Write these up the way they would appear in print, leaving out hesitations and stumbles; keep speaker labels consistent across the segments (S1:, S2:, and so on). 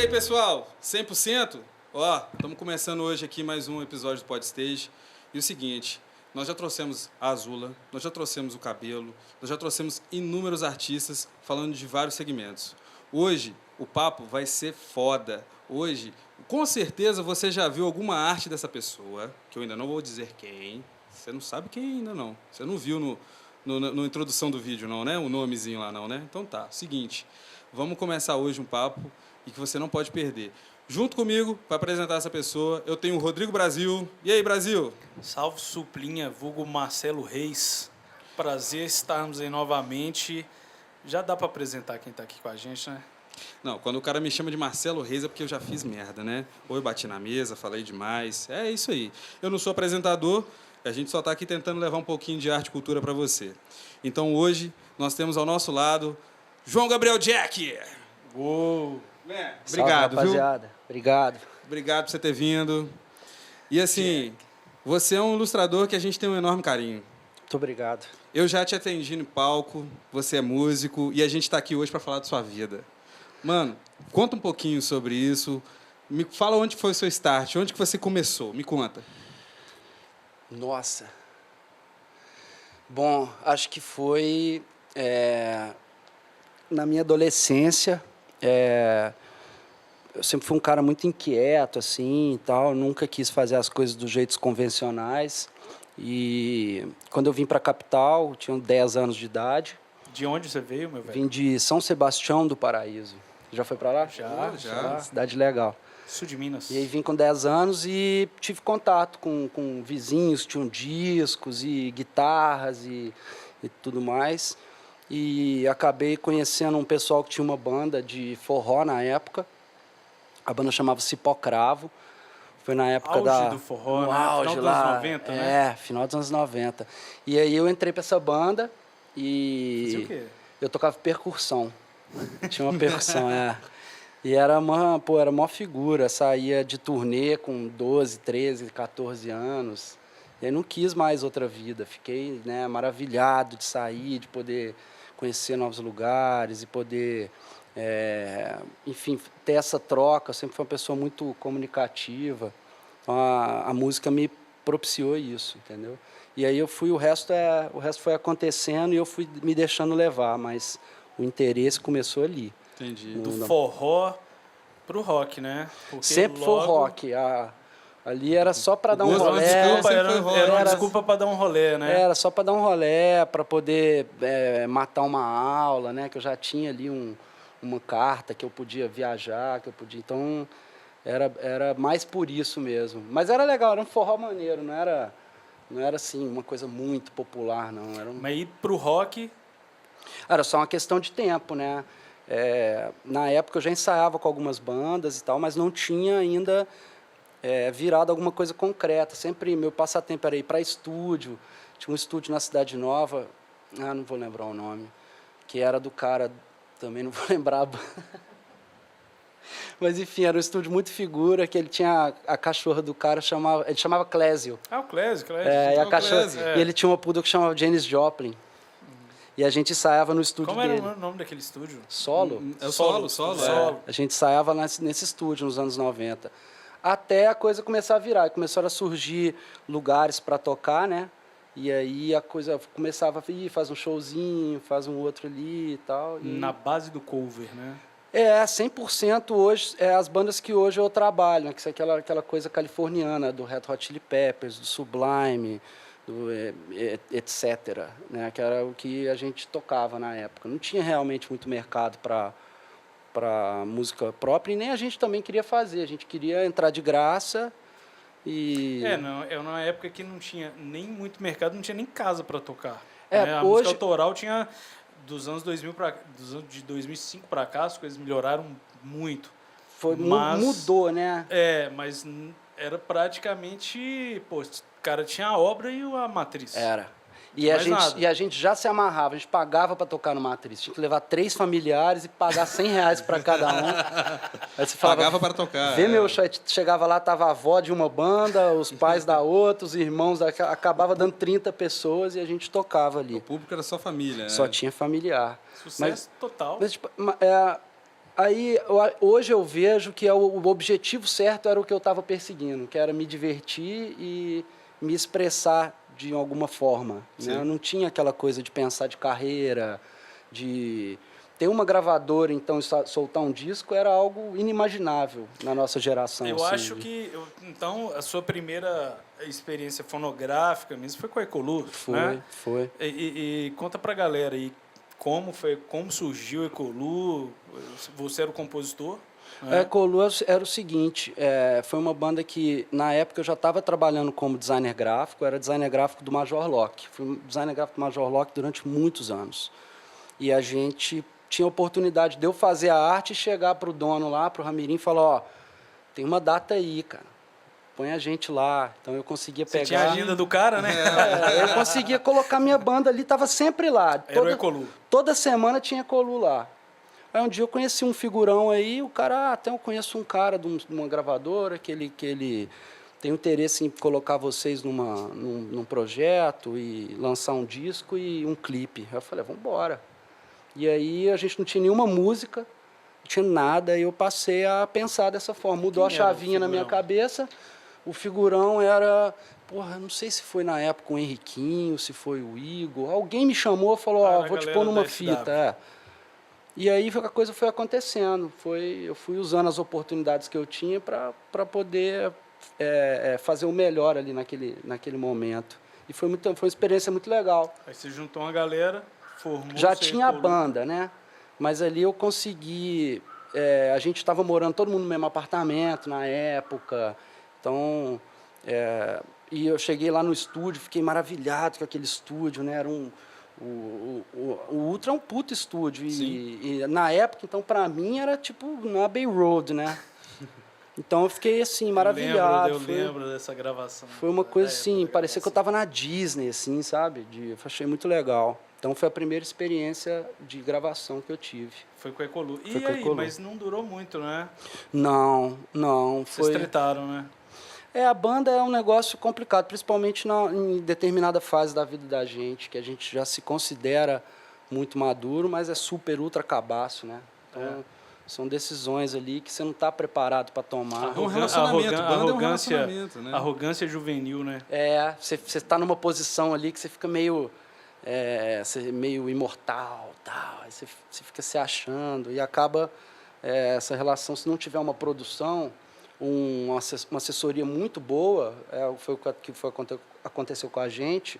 S1: aí, pessoal? 100%? Ó, estamos começando hoje aqui mais um episódio do Podstage. E o seguinte, nós já trouxemos a Azula, nós já trouxemos o Cabelo, nós já trouxemos inúmeros artistas falando de vários segmentos. Hoje, o papo vai ser foda. Hoje, com certeza, você já viu alguma arte dessa pessoa, que eu ainda não vou dizer quem. Você não sabe quem ainda não. Você não viu na introdução do vídeo, não, né? O nomezinho lá, não, né? Então tá, seguinte. Vamos começar hoje um papo e que você não pode perder. Junto comigo, para apresentar essa pessoa, eu tenho o Rodrigo Brasil. E aí, Brasil?
S2: Salve, Suplinha, vulgo Marcelo Reis. Prazer estarmos aí novamente. Já dá para apresentar quem está aqui com a gente, né?
S1: Não, quando o cara me chama de Marcelo Reis é porque eu já fiz merda, né? Ou eu bati na mesa, falei demais. É isso aí. Eu não sou apresentador, a gente só está aqui tentando levar um pouquinho de arte e cultura para você. Então, hoje, nós temos ao nosso lado João Gabriel Jack.
S2: Uou!
S1: Obrigado,
S3: Salve, rapaziada.
S1: Viu?
S3: Obrigado.
S1: Obrigado por você ter vindo. E assim, você é um ilustrador que a gente tem um enorme carinho.
S3: Muito obrigado.
S1: Eu já te atendi no palco, você é músico e a gente está aqui hoje para falar da sua vida. Mano, conta um pouquinho sobre isso. Me fala onde foi o seu start, onde que você começou. Me conta.
S3: Nossa. Bom, acho que foi na minha adolescência. Eu sempre fui um cara muito inquieto, assim, e tal. Nunca quis fazer as coisas dos jeitos convencionais. E quando eu vim para a capital, eu tinha 10 anos de idade.
S2: De onde você veio, meu velho?
S3: Vim de São Sebastião do Paraíso. Já foi para lá?
S2: Já.
S3: Cidade legal.
S2: Sul de Minas.
S3: E aí vim com 10 anos e tive contato com vizinhos que tinham discos e guitarras e tudo mais. E acabei conhecendo um pessoal que tinha uma banda de forró na época. A banda chamava Cipó Cravo. Foi na época
S2: auge do forró,
S3: no
S2: né?
S3: auge,
S2: Final dos
S3: lá,
S2: anos 90, né?
S3: Final dos anos 90. E aí eu entrei para essa banda e...
S2: Fazia o quê?
S3: Eu tocava percussão. Tinha uma percussão, E era era uma figura. Saía de turnê com 12, 13, 14 anos. E aí não quis mais outra vida. Fiquei, né, maravilhado de sair, de poder conhecer novos lugares e poder, enfim, ter essa troca. Eu sempre fui uma pessoa muito comunicativa. Então a música me propiciou isso, entendeu? E aí o resto foi acontecendo e eu fui me deixando levar, mas o interesse começou ali.
S1: Entendi.
S2: Do forró pro rock, né? Porque
S3: sempre foi o rock. Ali era só para dar um rolê.
S2: Era uma desculpa para dar um rolê, né?
S3: Era só para dar um rolê, para poder matar uma aula, né? Que eu já tinha ali uma carta que eu podia viajar, que eu podia. Então era mais por isso mesmo. Mas era legal, era um forró maneiro, não era assim uma coisa muito popular, não.
S2: Mas ir pro rock?
S3: Era só uma questão de tempo, né? Na época eu já ensaiava com algumas bandas e tal, mas não tinha ainda virado alguma coisa concreta. Sempre meu passatempo era ir para estúdio. Tinha um estúdio na Cidade Nova, não vou lembrar o nome, que era do cara, também não vou lembrar. Mas enfim, era um estúdio muito figura, que ele tinha a cachorra do cara, ele chamava Clésio.
S2: Ah, o Clésio.
S3: E ele tinha uma poodle que chamava Janis Joplin. E a gente ensaiava no estúdio dele.
S2: Como era o nome daquele estúdio?
S3: Solo.
S1: É o Solo.
S3: A gente ensaiava nesse estúdio nos anos 90. Até a coisa começar a virar. Começaram a surgir lugares para tocar, né? E aí a coisa começava a ir, faz um showzinho, faz um outro ali e tal.
S2: Na base do cover, né?
S3: 100% hoje, as bandas que hoje eu trabalho, né? Que é aquela coisa californiana, do Red Hot Chili Peppers, do Sublime, etc., né? Que era o que a gente tocava na época. Não tinha realmente muito mercado para música própria e nem a gente também queria fazer. A gente queria entrar de graça e...
S2: Não, numa época que não tinha nem muito mercado, não tinha nem casa para tocar. A
S3: hoje...
S2: música autoral tinha... Dos anos 2005 para cá, as coisas melhoraram muito.
S3: Mudou, né?
S2: Mas era praticamente... Pô, o cara tinha a obra e a matriz.
S3: Era. E a gente já se amarrava, a gente pagava para tocar no Matriz. Tinha que levar 3 familiares e pagar R$100 para cada um.
S1: Aí você falava, pagava para tocar.
S3: Vê meu show, chegava lá, tava a avó de uma banda, os pais da outra, os irmãos, acabava dando 30 pessoas e a gente tocava ali.
S1: O público era só família, né?
S3: Só tinha familiar.
S2: Sucesso total.
S3: Mas, tipo, Aí, hoje eu vejo que o objetivo certo era o que eu estava perseguindo, que era me divertir e me expressar de alguma forma. Né? Eu não tinha aquela coisa de pensar de carreira, de ter uma gravadora, então soltar um disco era algo inimaginável na nossa geração.
S2: Eu
S3: assim,
S2: acho que, então, a sua primeira experiência fonográfica mesmo foi com a Ecolu, né?
S3: Foi.
S2: E conta pra galera aí como surgiu a Ecolu, você era o compositor?
S3: A Ecolu era o seguinte, foi uma banda que, na época, eu já estava trabalhando como designer gráfico, era designer gráfico do Major Lock. Fui designer gráfico do Major Lock durante muitos anos. E a gente tinha a oportunidade de eu fazer a arte e chegar para o dono lá, para o Ramirim, e falar, ó, tem uma data aí, cara, põe a gente lá. Então eu conseguia pegar...
S2: Você tinha a agenda do cara, né?
S3: Eu conseguia colocar minha banda ali, estava sempre lá.
S2: Era o Ecolu.
S3: Toda semana tinha Ecolu lá. Aí um dia eu conheci um figurão aí, o cara, até eu conheço um cara de uma gravadora que ele tem interesse em colocar vocês num projeto e lançar um disco e um clipe. Eu falei, vamos embora. E aí a gente não tinha nenhuma música, não tinha nada, e eu passei a pensar dessa forma. Mudou a chavinha na minha cabeça. O figurão era... Porra, não sei se foi na época o Henriquinho, se foi o Igor. Alguém me chamou e falou, vou te pôr numa fita. E aí a coisa foi acontecendo. Eu fui usando as oportunidades que eu tinha para poder fazer o melhor ali naquele momento. E foi uma experiência muito legal.
S2: Aí você juntou uma galera, formou...
S3: Já tinha a banda, né? Mas ali eu consegui... a gente estava morando todo mundo no mesmo apartamento na época. Então... e eu cheguei lá no estúdio, fiquei maravilhado com aquele estúdio, né? Era o Ultra é um puto estúdio. E na época, então, para mim, era tipo na Abbey Road, né? Então eu fiquei assim, maravilhado.
S2: Eu lembro dessa gravação.
S3: Foi uma coisa assim, parecia que eu estava na Disney, assim, sabe? Eu achei muito legal. Então foi a primeira experiência de gravação que eu tive.
S2: Foi com a Ecolu.
S3: Foi com a Ecolu.
S2: Mas não durou muito, né?
S3: Não.
S2: Vocês tretaram, né?
S3: A banda é um negócio complicado, principalmente em determinada fase da vida da gente, que a gente já se considera muito maduro, mas é super ultra cabaço, né? Então, são decisões ali que você não está preparado para tomar.
S1: É um relacionamento, banda é um relacionamento, né?
S2: Arrogância juvenil, né?
S3: Você está numa posição ali que você fica meio imortal, tal, aí você fica se achando e acaba essa relação, se não tiver uma produção, uma assessoria muito boa, foi o que aconteceu com a gente,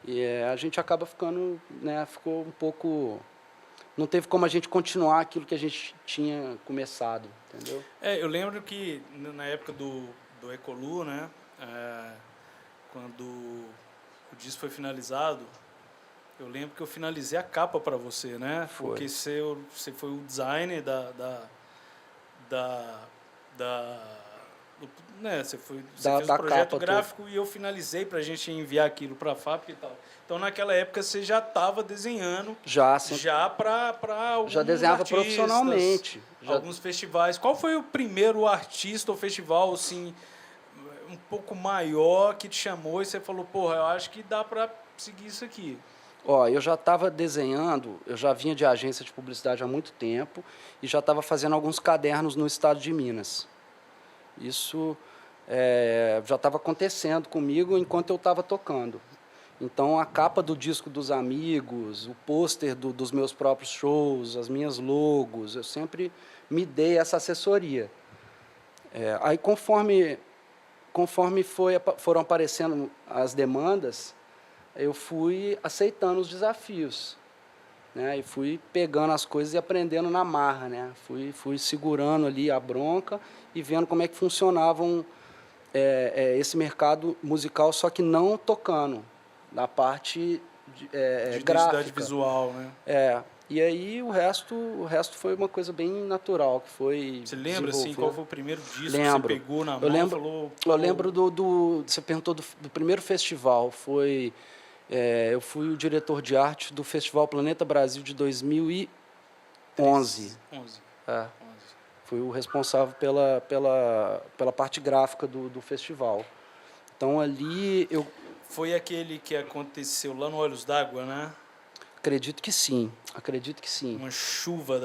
S3: e a gente acaba ficando, né, ficou um pouco... Não teve como a gente continuar aquilo que a gente tinha começado, entendeu?
S2: Eu lembro que na época do Ecolu, né, quando o disco foi finalizado, eu lembro que eu finalizei a capa para você, né?
S3: Foi.
S2: Porque você foi o designer né? Você fez o projeto gráfico e eu finalizei para a gente enviar aquilo para a fábrica e tal. Então, naquela época, você já estava desenhando já para alguns
S3: já desenhava
S2: artistas,
S3: profissionalmente.
S2: Alguns festivais. Qual foi o primeiro artista ou festival assim, um pouco maior que te chamou e você falou, porra, eu acho que dá para seguir isso aqui?
S3: Eu já estava desenhando, eu já vinha de agência de publicidade há muito tempo e já estava fazendo alguns cadernos no estado de Minas. Isso já estava acontecendo comigo enquanto eu estava tocando. Então, a capa do disco dos amigos, o pôster dos meus próprios shows, as minhas logos, eu sempre me dei essa assessoria. Aí, conforme foram aparecendo as demandas, eu fui aceitando os desafios, né? E fui pegando as coisas e aprendendo na marra, né? Fui segurando ali a bronca e vendo como é que funcionavam esse mercado musical, só que não tocando, na parte de gráfica.
S2: Identidade visual, né?
S3: E aí o resto foi uma coisa bem natural, que foi...
S2: Você lembra, assim, qual foi o primeiro disco que você pegou na mão
S3: e
S2: falou...
S3: Eu lembro você perguntou do primeiro festival, foi... eu fui o diretor de arte do Festival Planeta Brasil de 2011.
S2: 11.
S3: Fui o responsável pela parte gráfica do festival. Então, ali eu...
S2: Foi aquele que aconteceu lá no Olhos d'Água, né?
S3: Acredito que sim.
S2: Uma chuva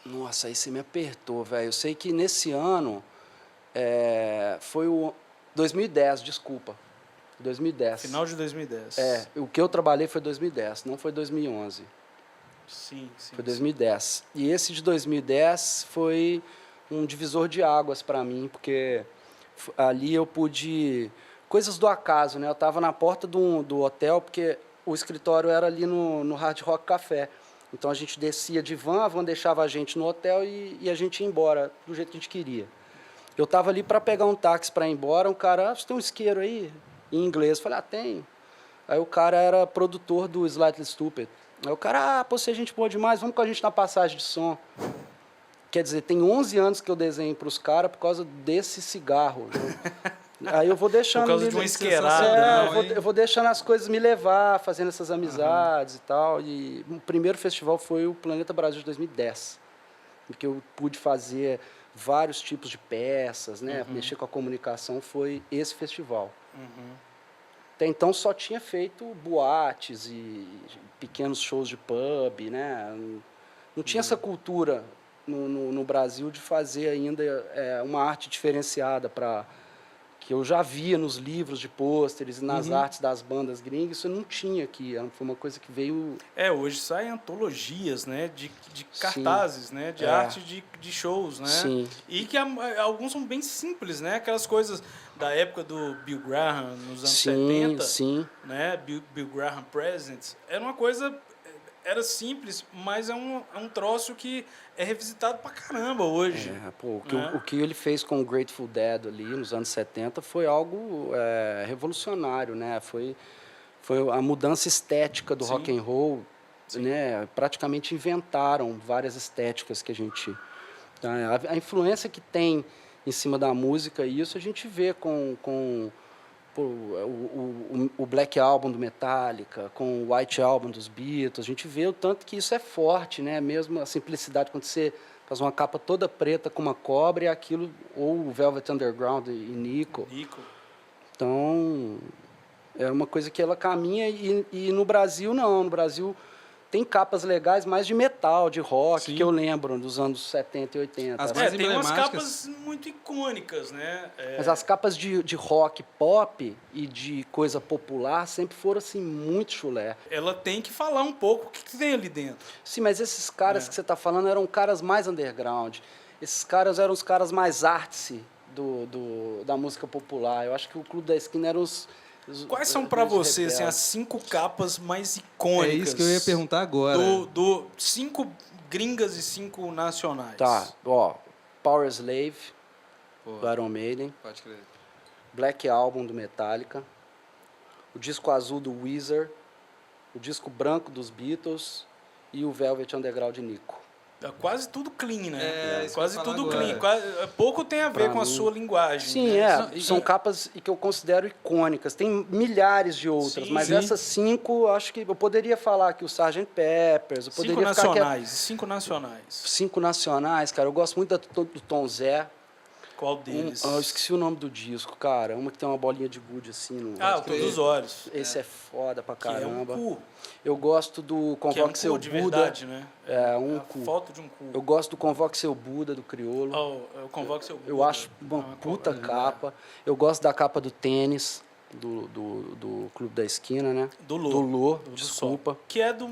S3: Nossa, aí você me apertou, velho. Eu sei que nesse ano foi o 2010, desculpa. 2010.
S2: Final de 2010.
S3: O que eu trabalhei foi 2010, não foi 2011.
S2: Sim.
S3: Foi 2010. E esse de 2010 foi um divisor de águas para mim, porque ali eu pude... Coisas do acaso, né? Eu estava na porta do hotel, porque o escritório era ali no Hard Rock Café. Então a gente descia de van, a van deixava a gente no hotel e a gente ia embora do jeito que a gente queria. Eu estava ali para pegar um táxi para ir embora, um cara, você tem um isqueiro aí? Em inglês. Eu falei, tem. Aí o cara era produtor do Slightly Stupid. Aí o cara, pô, você é gente boa demais, vamos com a gente na passagem de som. Quer dizer, tem 11 anos que eu desenho para os caras por causa desse cigarro. Aí eu vou deixando...
S2: Por causa de uma esquerada.
S3: Eu vou deixando as coisas me levar, fazendo essas amizades e tal. E o primeiro festival foi o Planeta Brasil de 2010, em que eu pude fazer vários tipos de peças, né? Mexer com a comunicação, foi esse festival. Até então só tinha feito boates e pequenos shows de pub, né? Não tinha essa cultura no Brasil de fazer ainda uma arte diferenciada que eu já via nos livros de pôsteres e nas artes das bandas gringas, isso não tinha aqui. Foi uma coisa que veio...
S2: Hoje saem antologias, né, de cartazes, né, de arte de shows, né?
S3: Sim.
S2: E que alguns são bem simples, né? Aquelas coisas da época do Bill Graham, nos anos 70.
S3: Sim.
S2: Né? Bill Graham Presents. Era uma coisa... Era simples, mas é um troço que é revisitado pra caramba hoje.
S3: O que ele fez com o Grateful Dead ali nos anos 70 foi algo revolucionário, né? Foi a mudança estética do rock and roll, né? Praticamente inventaram várias estéticas que a gente... A influência que tem em cima da música, isso a gente vê com o Black Album do Metallica, com o White Album dos Beatles, a gente vê o tanto que isso é forte, né? Mesmo a simplicidade, quando você faz uma capa toda preta com uma cobra e aquilo, ou o Velvet Underground e Nico. Então, é uma coisa que ela caminha e no Brasil não, no Brasil tem capas legais mais de metal, de rock, que eu lembro dos anos 70 e 80.
S1: As mais
S2: tem umas
S1: emblemáticas.
S2: capas muito icônicas, né?
S3: Mas as capas de rock pop e de coisa popular sempre foram assim muito chulé.
S2: Ela tem que falar um pouco o que tem ali dentro.
S3: Sim, mas esses caras que você está falando eram caras mais underground. Esses caras eram os caras mais artsy da música popular. Eu acho que o Clube da Esquina eram os...
S2: Quais são para você assim, as 5 capas mais icônicas?
S1: É isso que eu ia perguntar agora.
S2: 5 gringas e 5 nacionais.
S3: Tá, Power Slave, do Iron Maiden.
S1: Pode crer.
S3: Black Album, do Metallica. O disco azul do Weezer. O disco branco dos Beatles. E o Velvet Underground de Nico.
S2: Quase tudo clean, né?
S1: Isso
S2: Quase
S1: que eu ia
S2: tudo
S1: falar
S2: clean. Pouco tem a ver
S3: Pra
S2: com a
S3: mim...
S2: sua linguagem.
S3: Sim,
S2: né?
S3: são capas que eu considero icônicas. Tem milhares de outras, mas essas 5, acho que eu poderia falar aqui o Sgt. Peppers. Eu
S2: 5
S3: poderia
S2: nacionais. 5 nacionais.
S3: 5 nacionais, cara. Eu gosto muito do Tom Zé.
S2: Qual deles?
S3: Eu esqueci o nome do disco, cara. Uma que tem uma bolinha de gude assim.
S2: O Tom dos Olhos.
S3: Esse é foda pra caramba.
S2: Que é um cu.
S3: Eu gosto do Convoque Seu
S2: de
S3: Buda.
S2: verdade, né?
S3: Cu.
S2: Foto de um cu.
S3: Eu gosto do Convoque Seu Buda, do Criolo.
S2: Eu Convoque Seu Buda.
S3: Eu acho uma puta capa. Eu gosto da capa do tênis, do Clube da Esquina, né?
S2: Do Lô.
S3: Desculpa.
S2: Que é do...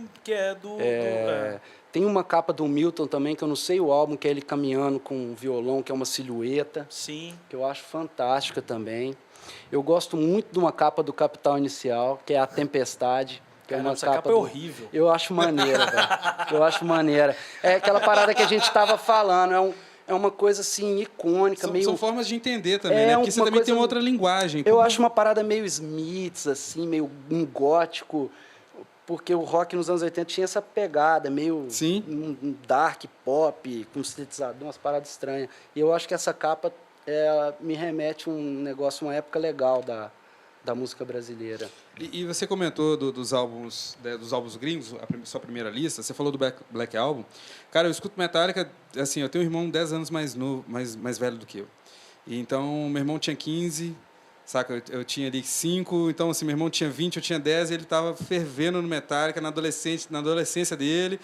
S3: Tem uma capa do Milton também, que eu não sei o álbum, que é ele caminhando com um violão, que é uma silhueta.
S2: Sim.
S3: Que eu acho fantástica também. Eu gosto muito de uma capa do Capital Inicial, que é A Tempestade. Que é uma
S2: essa capa é horrível.
S3: Eu acho maneira, velho. Eu acho maneira. É aquela parada que a gente estava falando, é uma coisa assim, icônica.
S1: São formas de entender também, né? Porque você também tem uma outra linguagem.
S3: Eu acho uma parada meio Smiths, assim, meio gótico. Porque o rock nos anos 80 tinha essa pegada, meio um dark pop, com sintetizador, umas paradas estranhas. E eu acho que essa capa me remete a um negócio, uma época legal da música brasileira.
S1: E você comentou dos álbuns gringos, sua primeira lista, você falou do Black Album. Cara, eu escuto Metallica, assim, eu tenho um irmão 10 anos mais velho do que eu. E então, meu irmão tinha 15... Saca? Eu tinha ali 5, então assim, meu irmão tinha 20, eu tinha 10, e ele estava fervendo no Metallica na adolescência dele.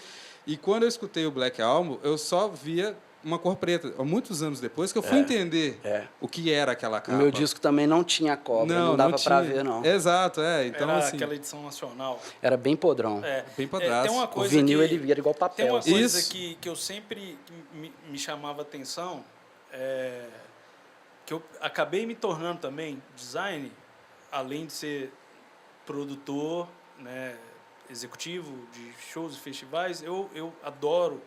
S1: E quando eu escutei o Black Album, eu só via uma cor preta. Muitos anos depois que eu fui entender o que era aquela capa.
S3: O meu disco também não tinha cobra, não dava pra ver, não.
S1: Exato, então
S2: era
S1: assim...
S2: aquela edição nacional.
S3: Era bem podrão.
S1: Bem padrasto.
S2: Tem uma
S3: O
S2: coisa
S3: vinil, ele vira igual papel.
S2: Tem uma coisa
S1: Isso.
S2: que eu sempre me chamava atenção, que eu acabei me tornando também designer, além de ser produtor, né, executivo de shows e festivais, eu adoro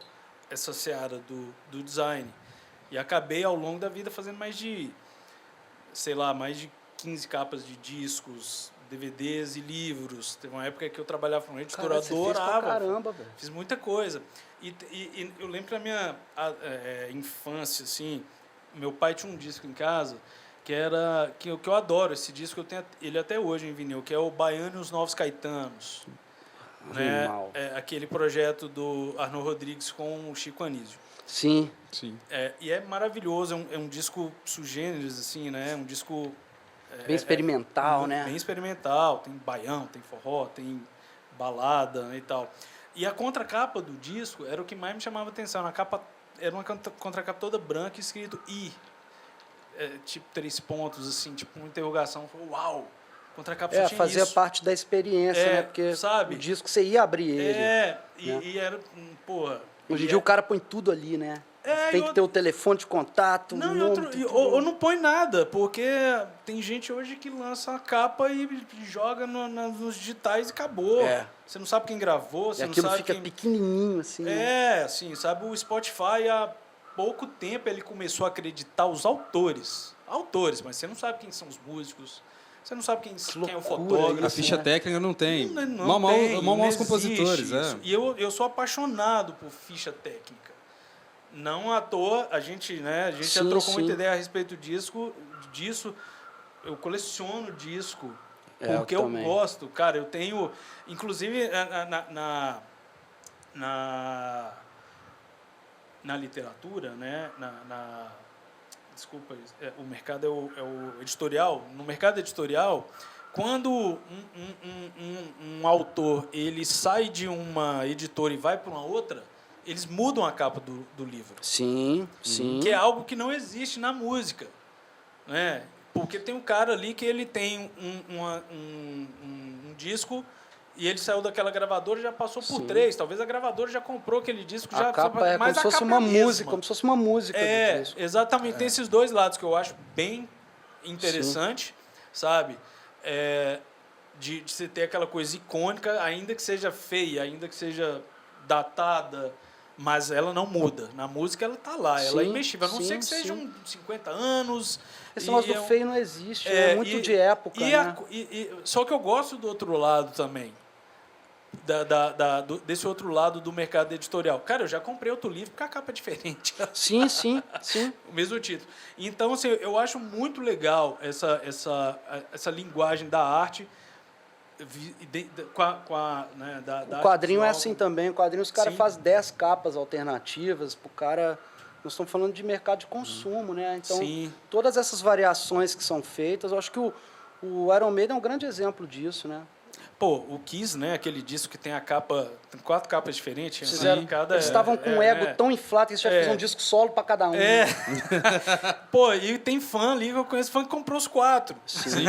S2: essa seara do design. E acabei, ao longo da vida, fazendo mais de 15 capas de discos, DVDs e livros. Teve uma época que eu trabalhava com uma editora, adorava.
S3: Caramba, velho.
S2: Fiz muita coisa. E eu lembro que na minha infância, assim, meu pai tinha um disco em casa que eu adoro, esse disco, eu tenho ele até hoje em vinil, que é o Baiano e os Novos Caetanos. Né? Aquele projeto do Arnaud Rodrigues com o Chico Anísio.
S3: Sim.
S2: E é maravilhoso, é um disco sugêneres, assim, né? Um disco...
S3: bem experimental, né?
S2: Bem experimental, tem baião, tem forró, tem balada, né, e tal. E a contracapa do disco era o que mais me chamava a atenção. A capa era uma contracapa toda branca, escrito I. Tipo 3 pontos, assim, tipo uma interrogação. Uau! Contracapa só tinha
S3: fazia
S2: isso.
S3: parte da experiência, né? Porque
S2: sabe?
S3: o disco você ia abrir ele.
S2: Né?
S3: E
S2: era, porra...
S3: Hoje em dia o cara põe tudo ali, né? Tem que ter o telefone de contato,
S2: não,
S3: ou
S2: não põe nada, porque tem gente hoje que lança a capa e joga nos digitais e acabou. Você não sabe quem gravou, você não sabe
S3: aquilo fica pequenininho, assim.
S2: Assim, sabe? O Spotify, há pouco tempo, ele começou a acreditar os autores, mas você não sabe quem são os músicos, você não sabe quem é o fotógrafo.
S1: A ficha técnica não tem.
S2: Não
S1: mal os compositores.
S2: E eu sou apaixonado por ficha técnica. Não à toa, a gente já trocou muita ideia a respeito disso. Eu coleciono disco, porque eu gosto. Cara, eu tenho... Inclusive, na literatura, né? Desculpa, o mercado é o editorial. No mercado editorial, quando um autor ele sai de uma editora e vai para uma outra, eles mudam a capa do livro.
S3: Sim.
S2: Que é algo que não existe na música, né? Porque tem um cara ali que ele tem um disco e ele saiu daquela gravadora e já passou por 3. Talvez a gravadora já comprou aquele disco.
S3: A capa é como se fosse uma música, como se fosse uma música do disco.
S2: Exatamente. Tem esses dois lados que eu acho bem interessante, sabe? De você ter aquela coisa icônica, ainda que seja feia, ainda que seja datada, mas ela não muda. Na música ela tá lá, ela é imexível. A não ser que sejam 50 anos.
S3: Esse negócio do feio não existe, é muito de época. Né?
S2: Só que eu gosto do outro lado também. Desse outro lado do mercado editorial. Cara, eu já comprei outro livro porque a capa é diferente.
S3: Sim.
S2: O mesmo título. Então, assim, eu acho muito legal essa linguagem da arte.
S3: O quadrinho é assim também. O quadrinho, os caras fazem 10 capas alternativas pro cara. Nós estamos falando de mercado de consumo, né? Então, todas essas variações que são feitas, eu acho que o Iron Maiden é um grande exemplo disso, né?
S2: Pô, o Kiss, né? Aquele disco que tem a capa, tem 4 capas diferentes.
S3: Eles estavam com o ego tão inflado que eles já fizeram um disco solo para cada um.
S2: Pô, e tem fã ali, eu conheço fã que comprou os 4.
S1: Sim.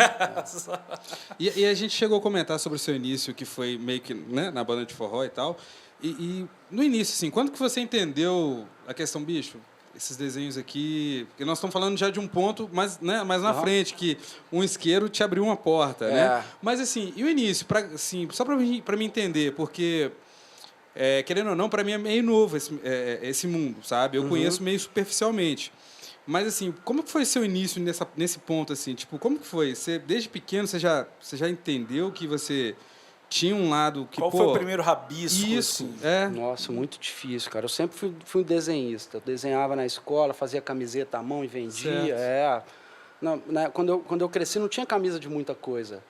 S1: E a gente chegou a comentar sobre o seu início, que foi meio que, né, na banda de forró e tal. E no início, assim, quando que você entendeu a questão, bicho, esses desenhos aqui... Porque nós estamos falando já de um ponto mais na frente, que um isqueiro te abriu uma porta, né? Mas, assim, e o início? Só para mim entender, porque, querendo ou não, para mim é meio novo esse mundo, sabe? Eu conheço meio superficialmente. Mas, assim, como que foi seu início nesse ponto, assim? Tipo, como que foi? Você, desde pequeno, você já entendeu que você... tinha um lado que...
S2: Qual foi o primeiro rabisco?
S1: Isso,
S2: assim?
S3: Nossa, muito difícil, cara. Eu sempre fui um desenhista. Eu desenhava na escola, fazia camiseta à mão e vendia. Quando eu cresci, não tinha camisa de muita coisa.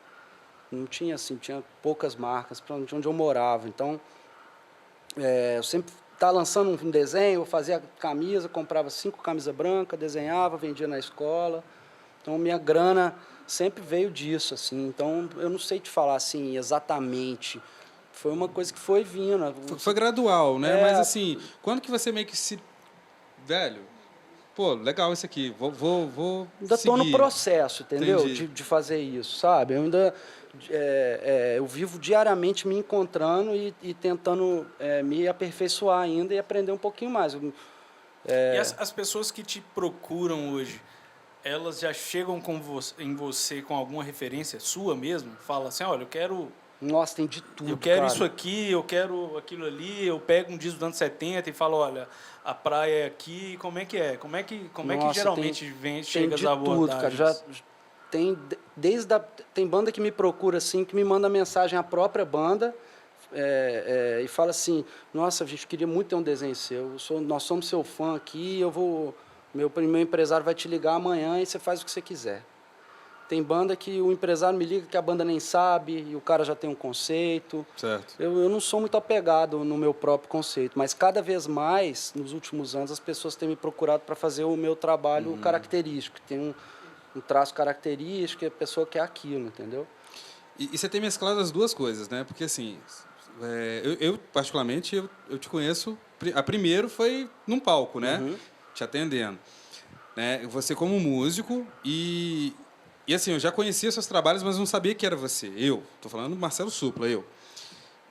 S3: Não tinha, assim, tinha poucas marcas para onde eu morava. Então, eu sempre estava lançando um desenho, eu fazia camisa, comprava 5 camisas brancas, desenhava, vendia na escola. Então, minha grana... sempre veio disso, assim. Então, eu não sei te falar, assim, exatamente. Foi uma coisa que foi vindo.
S1: Foi gradual, né?
S3: É.
S1: Mas assim, quando que você meio que se... Velho, pô, legal isso aqui, vou
S3: Ainda estou no
S1: seguir.
S3: processo, entendeu?
S1: Entendi.
S3: De fazer isso, sabe? Eu ainda eu vivo diariamente me encontrando e tentando me aperfeiçoar ainda e aprender um pouquinho mais.
S2: E as pessoas que te procuram hoje, elas já chegam em você com alguma referência sua mesmo? Fala assim, olha,
S3: Nossa, tem de tudo,
S2: eu quero
S3: cara.
S2: isso aqui, eu quero aquilo ali, eu pego um disco dos anos 70 e falo, olha, a praia é aqui, como é que é? Como é que
S3: Nossa,
S2: geralmente chega as
S3: tem de tudo, cara.
S2: abordagens?
S3: Tem banda que me procura assim, que me manda mensagem à própria banda e fala assim, nossa, a gente queria muito ter um desenho seu, nós somos seu fã aqui, meu empresário vai te ligar amanhã e você faz o que você quiser. Tem banda que o empresário me liga que a banda nem sabe e o cara já tem um conceito.
S1: Certo.
S3: Eu não sou muito apegado no meu próprio conceito, mas cada vez mais, nos últimos anos, as pessoas têm me procurado para fazer o meu trabalho característico. Tem um traço característico e a pessoa quer aquilo, entendeu?
S1: E você tem mesclado as duas coisas, né? Porque, assim, eu particularmente, eu te conheço... A primeiro foi num palco, né? Te atendendo. Né? Você como músico e, assim, eu já conhecia seus trabalhos, mas não sabia que era você. Tô falando do Marcelo Supla,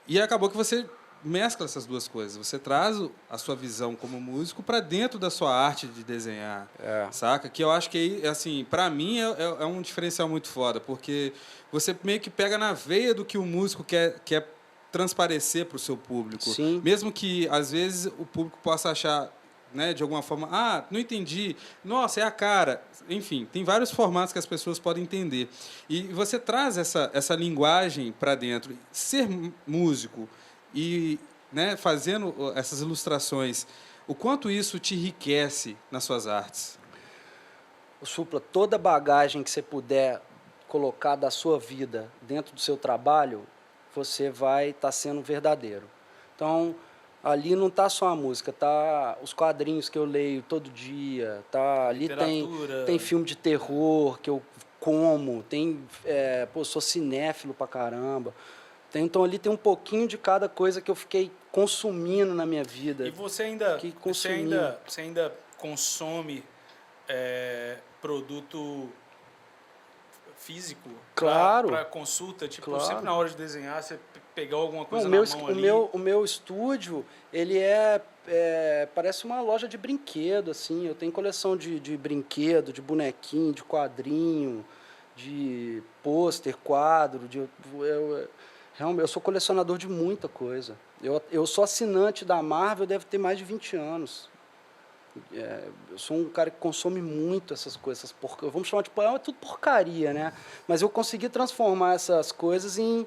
S1: E acabou que você mescla essas duas coisas. Você traz a sua visão como músico para dentro da sua arte de desenhar, saca? Que eu acho que, assim, para mim é um diferencial muito foda, porque você meio que pega na veia do que o músico quer transparecer para o seu público.
S3: Sim.
S1: Mesmo que, às vezes, o público possa achar... Né, de alguma forma, não entendi, nossa, é a cara. Enfim, tem vários formatos que as pessoas podem entender. E você traz essa linguagem para dentro. Ser músico e, né, fazendo essas ilustrações, o quanto isso te enriquece nas suas artes?
S3: O Supla, toda bagagem que você puder colocar da sua vida dentro do seu trabalho, você vai estar sendo verdadeiro. Então, ali não tá só a música, tá os quadrinhos que eu leio todo dia, tá ali tem filme de terror que eu como, sou cinéfilo pra caramba. Então ali tem um pouquinho de cada coisa que eu fiquei consumindo na minha vida.
S2: E você ainda consome produto físico?
S3: Claro.
S2: Para consulta, tipo,
S3: claro.
S2: Sempre na hora de desenhar, você pegar alguma coisa
S3: na
S2: mão ali?
S3: O meu estúdio, ele parece uma loja de brinquedo, assim. Eu tenho coleção de brinquedo, de bonequinho, de quadrinho, de pôster, quadro. Eu sou colecionador de muita coisa. Eu sou assinante da Marvel, deve ter mais de 20 anos. Eu sou um cara que consome muito essas coisas, vamos chamar de é tudo porcaria, né? Mas eu consegui transformar essas coisas em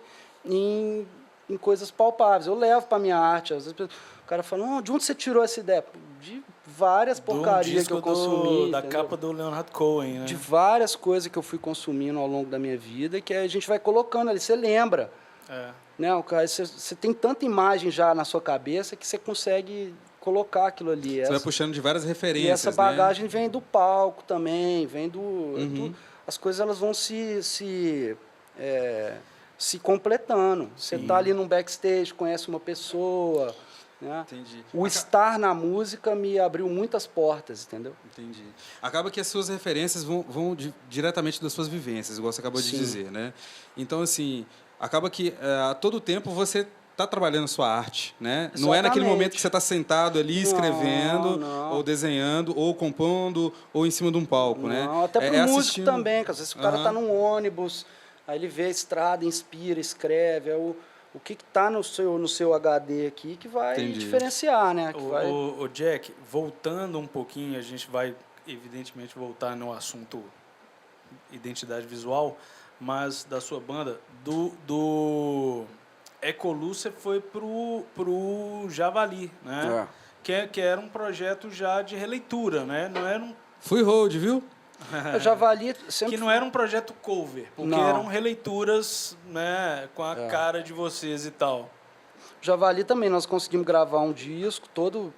S3: coisas palpáveis. Eu levo para minha arte. Às vezes o cara fala, de onde você tirou essa ideia? De várias porcarias que eu consumi.
S2: Da capa do Leonard Cohen, né?
S3: De várias coisas que eu fui consumindo ao longo da minha vida, que a gente vai colocando ali, você lembra. Né? Você tem tanta imagem já na sua cabeça que você consegue colocar aquilo ali.
S1: Você vai puxando de várias referências.
S3: E essa bagagem vem do palco também, vem as coisas elas vão se completando. Você está ali num backstage, conhece uma pessoa. Né?
S1: Entendi.
S3: O estar na música me abriu muitas portas, entendeu?
S1: Entendi. Acaba que as suas referências vão diretamente das suas vivências, igual você acabou de dizer, né? Então, assim, acaba que a todo tempo você está trabalhando a sua arte, né?
S3: Exatamente.
S1: Não é naquele momento que você está sentado ali escrevendo, ou desenhando, ou compondo, ou em cima de um palco, né?
S3: Até para o músico também, que às vezes o cara está num ônibus, aí ele vê a estrada, inspira, escreve, o que está no seu HD aqui que vai diferenciar, né?
S2: O Jack, voltando um pouquinho, a gente vai evidentemente voltar no assunto identidade visual, mas da sua banda, do Ecolu você foi pro Javali, né? Que era um projeto já de releitura, né? Não era um...
S1: Fui hold, viu?
S3: O Javali sempre...
S2: Que não era um projeto cover, porque eram releituras, né, com a cara de vocês e tal.
S3: O Javali também, nós conseguimos gravar um disco todo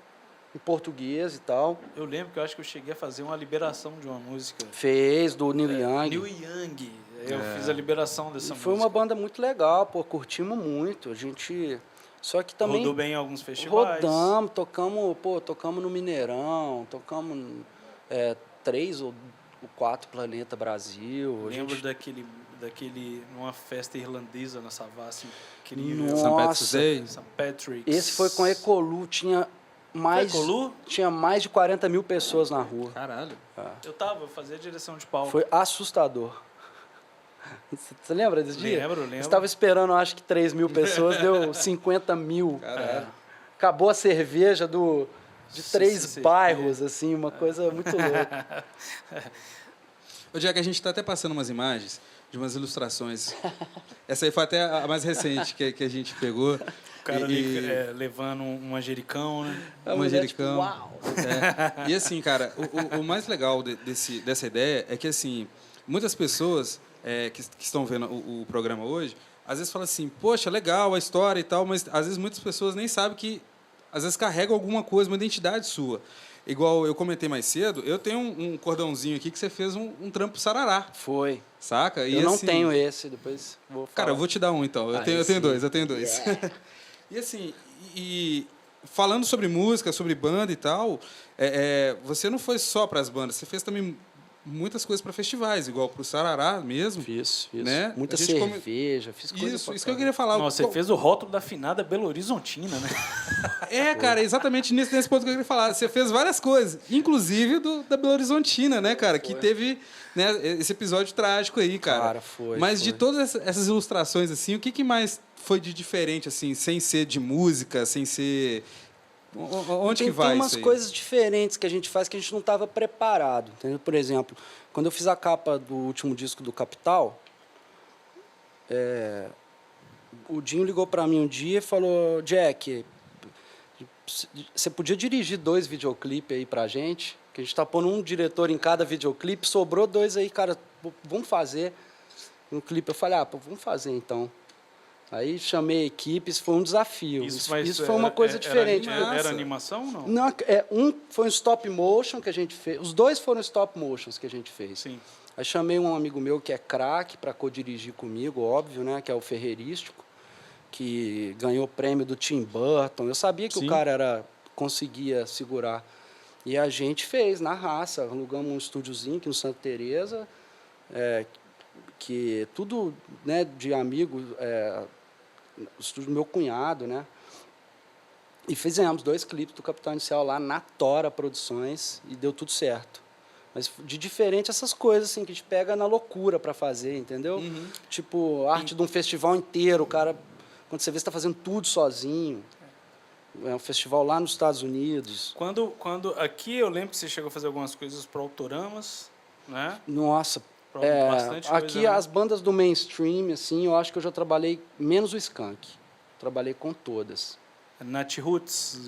S3: em português e tal.
S2: Eu lembro que eu acho que eu cheguei a fazer uma liberação de uma música.
S3: Fez, do Neil Young.
S2: Neil Young. Eu fiz a liberação dessa
S3: E
S2: música.
S3: foi uma banda muito legal, pô, curtimos muito. A gente... Só que também...
S2: Rodou bem em alguns festivais.
S3: Rodamos, tocamos no Mineirão, tocamos 3 ou 4 Planeta Brasil.
S2: Lembro daquele numa festa irlandesa na Savassi, incrível.
S3: Nossa.
S1: São Patrick's Day.
S2: St. Patrick's.
S3: Esse foi com Ecolu, tinha mais de 40 mil pessoas na rua.
S1: Caralho.
S2: Eu fazia direção de palco.
S3: Foi assustador. Você lembra desse dia?
S2: Lembro.
S3: Você estava esperando, acho que 3 mil pessoas, deu 50 mil.
S1: Caralho.
S3: Acabou a cerveja de 3 bairros, assim, uma coisa muito louca.
S1: Ô, Jack, a gente está até passando umas imagens de umas ilustrações. Essa aí foi até a mais recente que a gente pegou.
S2: O cara ali levando um manjericão, né?
S3: A
S1: manjericão.
S3: mulher, tipo, uau!
S1: E assim, cara, o mais legal dessa ideia é que, assim, muitas pessoas que estão vendo o programa hoje, às vezes falam assim, poxa, legal a história e tal, mas às vezes muitas pessoas nem sabem que, às vezes, carregam alguma coisa, uma identidade sua. Igual eu comentei mais cedo, eu tenho um cordãozinho aqui que você fez um trampo sarará.
S3: Foi.
S1: Saca? E
S3: Eu não
S1: assim,
S3: tenho esse, depois vou falar.
S1: Cara, eu vou te dar um, então. Eu tenho
S3: sim.
S1: dois.
S3: Yeah.
S1: E assim, falando sobre música, sobre banda e tal, você não foi só para as bandas, você fez também muitas coisas para festivais, igual para o Sarará mesmo.
S3: Fiz.
S1: Né?
S3: Muita cerveja, fiz coisa
S1: Isso que eu queria falar.
S2: Nossa, você fez o rótulo da finada Belo Horizontina, né?
S1: Cara, exatamente nesse ponto que eu queria falar. Você fez várias coisas, inclusive da Belo Horizontina, né, cara? Que teve, né, esse episódio trágico aí, cara.
S3: Cara, foi.
S1: Mas de todas essas ilustrações, assim, o que mais foi de diferente, assim, sem ser de música, sem ser... Onde que vai
S3: Tem umas
S1: isso aí?
S3: coisas diferentes que a gente faz que a gente não estava preparado. Entendeu? Por exemplo, quando eu fiz a capa do último disco do Capital, o Dinho ligou para mim um dia e falou, Jack, você podia dirigir 2 videoclipes aí pra gente? Que a gente tá pondo um diretor em cada videoclipe, sobrou 2 aí, cara, vamos fazer um clipe. Eu falei, vamos fazer então. Aí chamei a equipe, isso foi um desafio. Isso foi uma coisa diferente.
S2: Era animação ou não?
S3: Não, foi um stop motion que a gente fez. Os 2 foram stop motions que a gente fez.
S2: Sim.
S3: Aí chamei um amigo meu que é craque para co-dirigir comigo, óbvio, né? Que é o Ferreirístico, que ganhou o prêmio do Tim Burton. Eu sabia que o cara conseguia segurar. E a gente fez na raça. Alugamos um estúdiozinho aqui no Santa Teresa, que tudo, né, de amigo, o estúdio do meu cunhado, né? E fizemos 2 clipes do Capital Inicial lá na Tora Produções e deu tudo certo. Mas de diferente essas coisas assim que a gente pega na loucura para fazer, entendeu?
S1: Uhum.
S3: Tipo, arte de um festival inteiro, o cara, quando você vê, você está fazendo tudo sozinho. É um festival lá nos Estados Unidos.
S2: Quando aqui eu lembro que você chegou a fazer algumas coisas para Autoramas, né?
S3: Nossa,
S2: Bastante coisa,
S3: aqui
S2: né?
S3: as bandas do mainstream, assim, eu acho que eu já trabalhei menos o Skank. Trabalhei com todas.
S2: Nat Roots,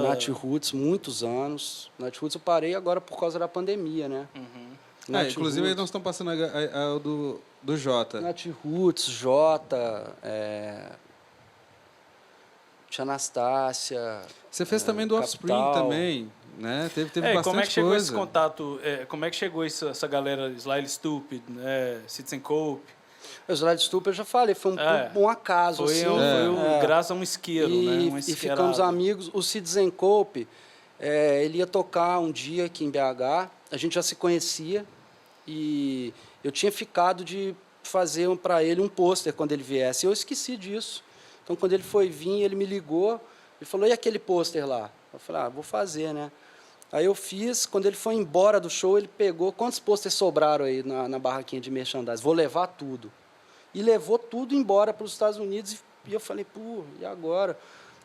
S3: Nat Roots, muitos anos. Nat Roots eu parei agora por causa da pandemia, né?
S2: Uhum.
S1: Inclusive, aí nós estamos passando o do Jota.
S3: Nat Roots, Jota, Tia Anastácia.
S1: Você fez também do Offspring
S3: Capital.
S1: também, né? Teve bastante
S2: como é que chegou
S1: coisa.
S2: esse contato? Como é que chegou essa galera, Slightly Stupid, né? Citizen Cope?
S3: O Slide Stupid eu já falei, foi um acaso.
S2: Foi,
S3: assim,
S2: graças a um isqueiro, né?
S3: E ficamos amigos. O Citizen Cope, ele ia tocar um dia aqui em BH, a gente já se conhecia e eu tinha ficado de fazer para ele um pôster quando ele viesse. Eu esqueci disso. Então, quando ele foi vir, ele me ligou e falou, e aquele pôster lá? Eu falei, vou fazer, né? Aí eu fiz, quando ele foi embora do show, ele pegou, quantos pôsteres sobraram aí na barraquinha de merchandising? Vou levar tudo. E levou tudo embora para os Estados Unidos e eu falei, e agora?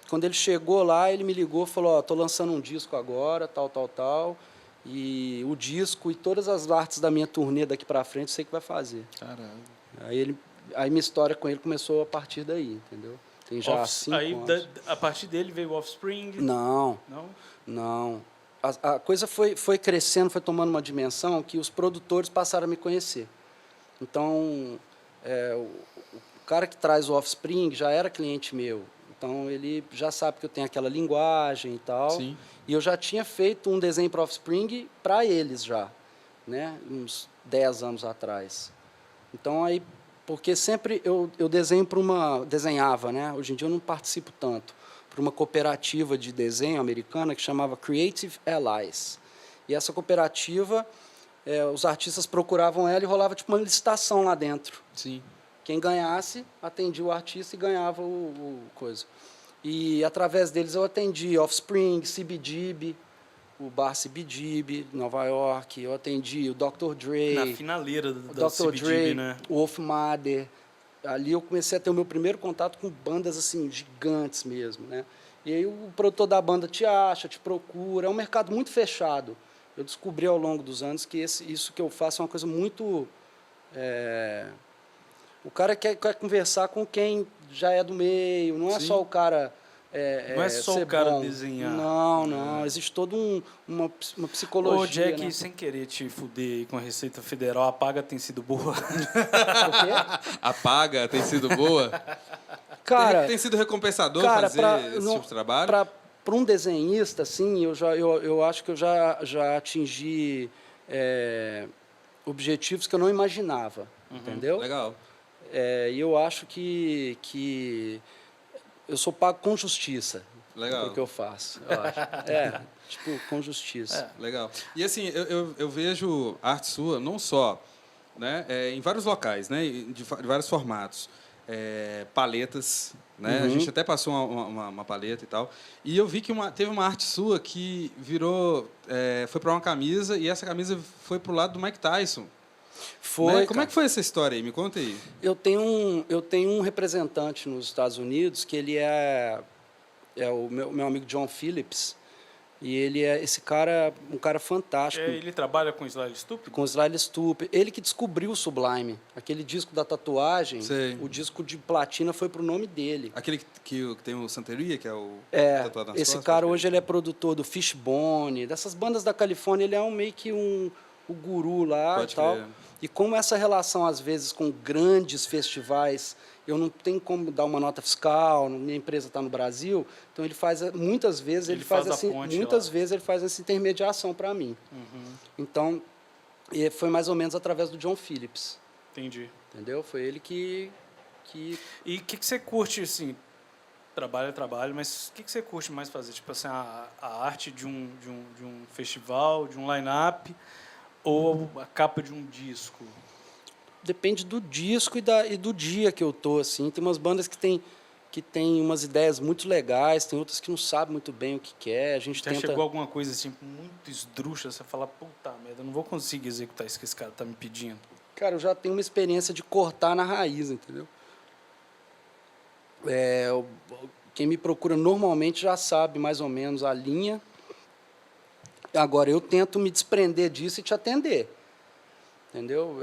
S3: Quando ele chegou lá, ele me ligou e falou, estou lançando um disco agora, tal, e o disco e todas as artes da minha turnê daqui para frente, sei que vai fazer.
S1: Caralho.
S3: Aí minha história com ele começou a partir daí, entendeu? Tem já 5 anos.
S2: A partir dele veio o Offspring?
S3: Não. A coisa foi crescendo, foi tomando uma dimensão que os produtores passaram a me conhecer. Então, o cara que traz o Offspring já era cliente meu. Então, ele já sabe que eu tenho aquela linguagem e tal.
S1: Sim.
S3: E eu já tinha feito um desenho para Offspring para eles já, né? Uns 10 anos atrás. Então, aí, porque sempre eu desenhava, né? Hoje em dia eu não participo tanto, para uma cooperativa de desenho americana que chamava Creative Allies. E essa cooperativa, os artistas procuravam ela e rolava tipo uma licitação lá dentro.
S1: Sim.
S3: Quem ganhasse, atendia o artista e ganhava o coisa. E, através deles, eu atendi Offspring, CBGB, o bar CBGB, Nova York. Eu atendi o Dr. Dre.
S2: Na finaleira da
S3: Dr.
S2: CBGB,
S3: Dre,
S2: né?
S3: o Wolf Mother. Ali eu comecei a ter o meu primeiro contato com bandas assim gigantes mesmo, né? E aí o produtor da banda te acha, te procura. É um mercado muito fechado. Eu descobri ao longo dos anos que isso que eu faço é uma coisa muito... O cara quer conversar com quem já é do meio, não é
S1: Sim.
S3: só o cara
S2: Não é só
S3: ser
S2: o cara
S3: bom.
S2: desenhar.
S3: Não. Existe toda uma psicologia.
S2: Ô, Jack,
S3: né?
S2: sem querer te fuder aí com a Receita Federal, a paga tem sido boa?
S3: O quê?
S1: A paga tem sido boa?
S3: Cara,
S1: tem sido recompensador
S3: cara,
S1: fazer esse tipo de trabalho?
S3: Para um desenhista, assim, eu acho que eu já atingi objetivos que eu não imaginava, entendeu?
S1: Legal.
S3: E eu acho que eu sou pago com justiça
S1: Legal.
S3: pelo que eu faço, eu acho. Tipo, com justiça.
S1: Legal. E assim, eu vejo arte sua não só, né, em vários locais, né, de vários formatos. Paletas, né? A gente até passou uma paleta e tal. E eu vi que teve uma arte sua que virou... foi para uma camisa e essa camisa foi para o lado do Mike Tyson.
S3: Foi,
S1: Né? Como
S3: cara.
S1: é que foi essa história aí? Me conta aí.
S3: Eu tenho um representante nos Estados Unidos que ele é o meu amigo John Phillips, e ele é esse cara, um cara fantástico.
S2: Ele trabalha com Slide Stupid?
S3: Com Sly Stupe. Ele que descobriu o Sublime. Aquele disco da tatuagem,
S1: Sei.
S3: o disco de platina foi pro nome dele.
S1: Aquele que tem o Santeria, que é o tatuado nas
S3: Esse
S1: costas,
S3: cara
S1: pode
S3: hoje ele é produtor do Fishbone, dessas bandas da Califórnia, ele é meio que o guru lá
S1: Pode
S3: e tal.
S1: crer.
S3: E como essa relação, às vezes, com grandes festivais, eu não tenho como dar uma nota fiscal, minha empresa está no Brasil, então ele faz, muitas vezes, ele faz
S2: a
S3: assim,
S2: ponte
S3: muitas
S2: lá.
S3: vezes ele faz essa intermediação para mim. Então, foi mais ou menos através do John Phillips,
S2: Entendi.
S3: entendeu? Foi ele que
S2: E o que você curte, assim, trabalho é trabalho, mas o que você curte mais fazer? Tipo assim, a arte de um festival, de um line-up, ou a capa de um disco?
S3: depende do disco e do dia que eu tô, assim. Tem umas bandas que tem umas ideias muito legais, tem outras que não sabem muito bem o que quer. A gente
S2: Já
S3: tenta...
S2: chegou alguma coisa assim, muito esdrúxula, você fala, puta merda, eu não vou conseguir executar isso que esse cara tá me pedindo.
S3: Cara, eu já tenho uma experiência de cortar na raiz, entendeu? Quem me procura normalmente já sabe mais ou menos a linha. Agora, eu tento me desprender disso e te atender, entendeu?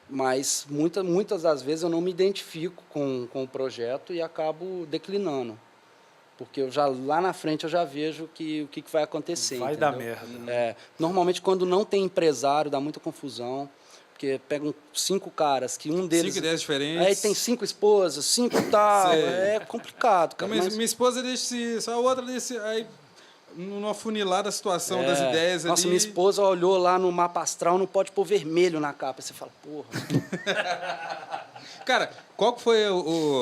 S3: Mas muitas das vezes eu não me identifico com o projeto e acabo declinando. Porque lá na frente eu já vejo o que vai acontecer.
S2: Vai
S3: entendeu?
S2: dar merda.
S3: Normalmente, quando não tem empresário, dá muita confusão. Porque pegam 5 caras, que um deles...
S1: 5 ideias diferentes.
S3: Aí tem 5 esposas, 5 tal.
S1: Sei.
S3: É complicado, cara.
S1: Não, mas minha esposa disse, só a outra disse, aí numa funilada situação das ideias
S3: Nossa,
S1: ali.
S3: minha esposa olhou lá no mapa astral, não pode pôr vermelho na capa. Você fala, porra.
S1: Cara, qual que foi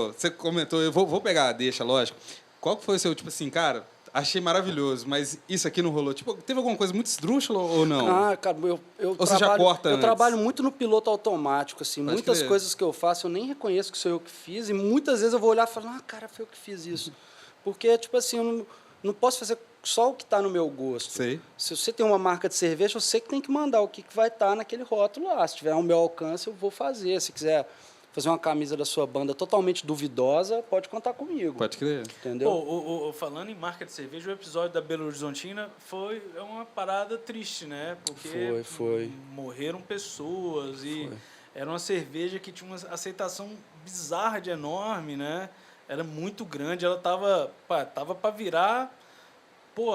S1: você comentou, eu vou pegar a deixa, lógico. Qual que foi o seu, tipo assim, cara, achei maravilhoso, mas isso aqui não rolou? Tipo, teve alguma coisa muito esdrúxula ou não?
S3: Ah, cara, eu
S1: Ou você já corta
S3: eu
S1: antes?
S3: trabalho muito no piloto automático, assim.
S1: Pode
S3: Muitas
S1: crer.
S3: coisas que eu faço eu nem reconheço que sou eu que fiz, e muitas vezes eu vou olhar e falar, cara, foi eu que fiz isso. Porque, tipo assim, eu não posso fazer só o que está no meu gosto.
S1: Sei.
S3: Se você tem uma marca de cerveja, você que tem que mandar o que vai estar naquele rótulo lá. Se tiver ao meu alcance, eu vou fazer. Se quiser fazer uma camisa da sua banda totalmente duvidosa, pode contar comigo.
S1: Pode crer.
S3: Entendeu?
S2: Pô, falando em marca de cerveja, o episódio da Belo Horizontina é uma parada triste, né? Porque
S3: Foi.
S2: morreram pessoas e era uma cerveja que tinha uma aceitação bizarra de enorme, né? Era muito grande, ela tava para virar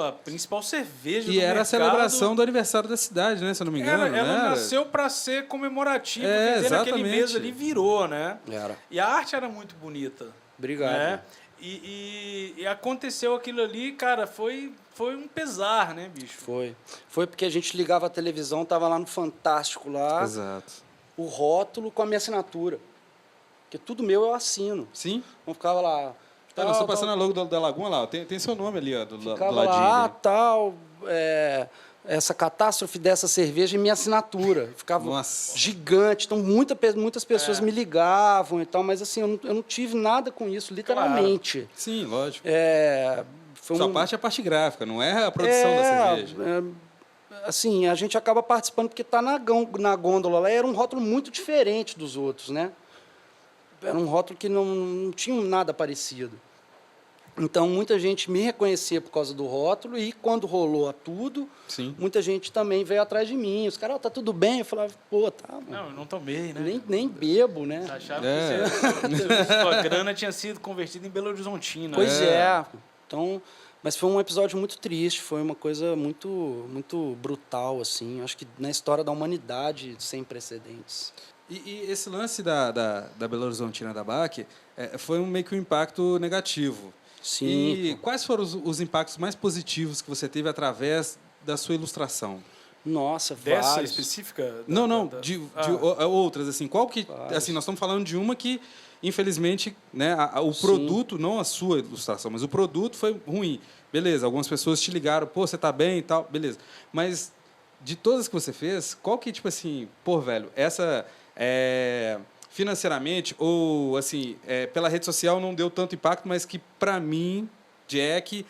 S2: a principal cerveja do
S1: E era
S2: mercado.
S1: a celebração do aniversário da cidade, né? Se eu não me engano.
S2: Ela
S1: né?
S2: nasceu para ser comemorativa, vender naquele
S1: exatamente.
S2: mês ali virou, né?
S3: Era.
S2: E a arte era muito bonita.
S3: Obrigado.
S2: Né? E aconteceu aquilo ali, cara, foi um pesar, né, bicho?
S3: Foi porque a gente ligava a televisão, tava lá no Fantástico lá.
S1: Exato.
S3: o rótulo com a minha assinatura. Porque tudo meu eu assino.
S1: Sim?
S3: Então ficava lá...
S1: Tá, nós estamos passando a logo da Laguna lá. Tem seu nome ali, ó, do
S3: Ficava
S1: ladinho.
S3: lá,
S1: Ali.
S3: tal, essa catástrofe dessa cerveja e minha assinatura. Ficava
S1: Nossa.
S3: gigante. Então, muitas pessoas me ligavam e tal, mas assim, eu não tive nada com isso, literalmente.
S1: Sim, lógico.
S3: Foi
S1: Sua parte é a parte gráfica, não é a produção da cerveja.
S3: Assim, a gente acaba participando porque está na gôndola lá, era um rótulo muito diferente dos outros, né? Era um rótulo que não tinha nada parecido. Então, muita gente me reconhecia por causa do rótulo e, quando rolou a tudo,
S1: Sim.
S3: muita gente também veio atrás de mim. Os caras, tá tudo bem? Eu falava, pô, tá, mano.
S2: Não, eu não tomei, né?
S3: Nem bebo, né?
S2: Achava que sua grana tinha sido convertida em Belo Horizontina.
S3: Pois é. Então, mas foi um episódio muito triste, foi uma coisa muito, muito brutal, assim. Acho que na história da humanidade, sem precedentes.
S1: E esse lance da Belo Horizontina da BAC foi meio que um impacto negativo.
S3: Sim.
S1: E quais foram os impactos mais positivos que você teve através da sua ilustração?
S3: Nossa,
S2: Dessa
S3: vários.
S2: específica?
S1: De outras, assim. Qual que...
S3: Vários.
S1: Assim, nós estamos falando de uma que, infelizmente, né, o produto, não a sua ilustração, mas o produto foi ruim. Beleza, algumas pessoas te ligaram, pô, você tá bem e tal, beleza. Mas, de todas que você fez, qual que, tipo assim, pô, velho, essa... financeiramente ou assim pela rede social não deu tanto impacto, mas que para mim, Jack,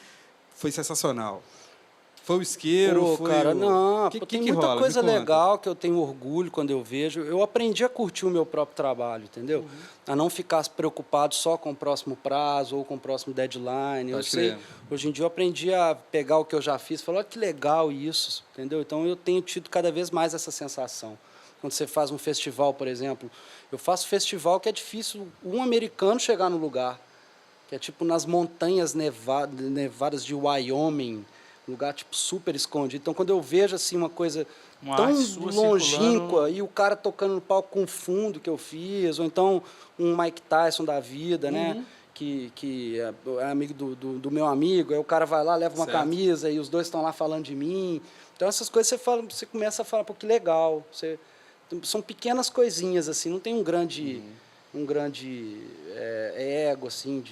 S1: foi sensacional. Foi o isqueiro, foi
S3: cara,
S1: o...
S3: não,
S1: que
S3: tem
S1: que
S3: muita
S1: rola?
S3: coisa
S1: Me conta.
S3: legal que eu tenho orgulho quando eu vejo. Eu aprendi a curtir o meu próprio trabalho, entendeu? A não ficar preocupado só com o próximo prazo ou com o próximo deadline. Eu
S1: Pode
S3: sei,
S1: crer.
S3: hoje em dia eu aprendi a pegar o que eu já fiz e falar, olha que legal isso, entendeu? Então eu tenho tido cada vez mais essa sensação. Quando você faz um festival, por exemplo, eu faço festival que é difícil um americano chegar no lugar, que é tipo nas montanhas nevadas de Wyoming, lugar tipo super escondido. Então, quando eu vejo assim uma coisa
S2: Uma
S3: tão
S2: arte sua
S3: longínqua
S2: circulando.
S3: e o cara tocando no palco com fundo que eu fiz, ou então um Mike Tyson da vida, né? Que é amigo do meu amigo, aí o cara vai lá, leva uma
S1: Certo.
S3: camisa e os dois estão lá falando de mim. Então, essas coisas você começa a falar, pô, que legal. São pequenas coisinhas, assim, não tem um grande ego, assim,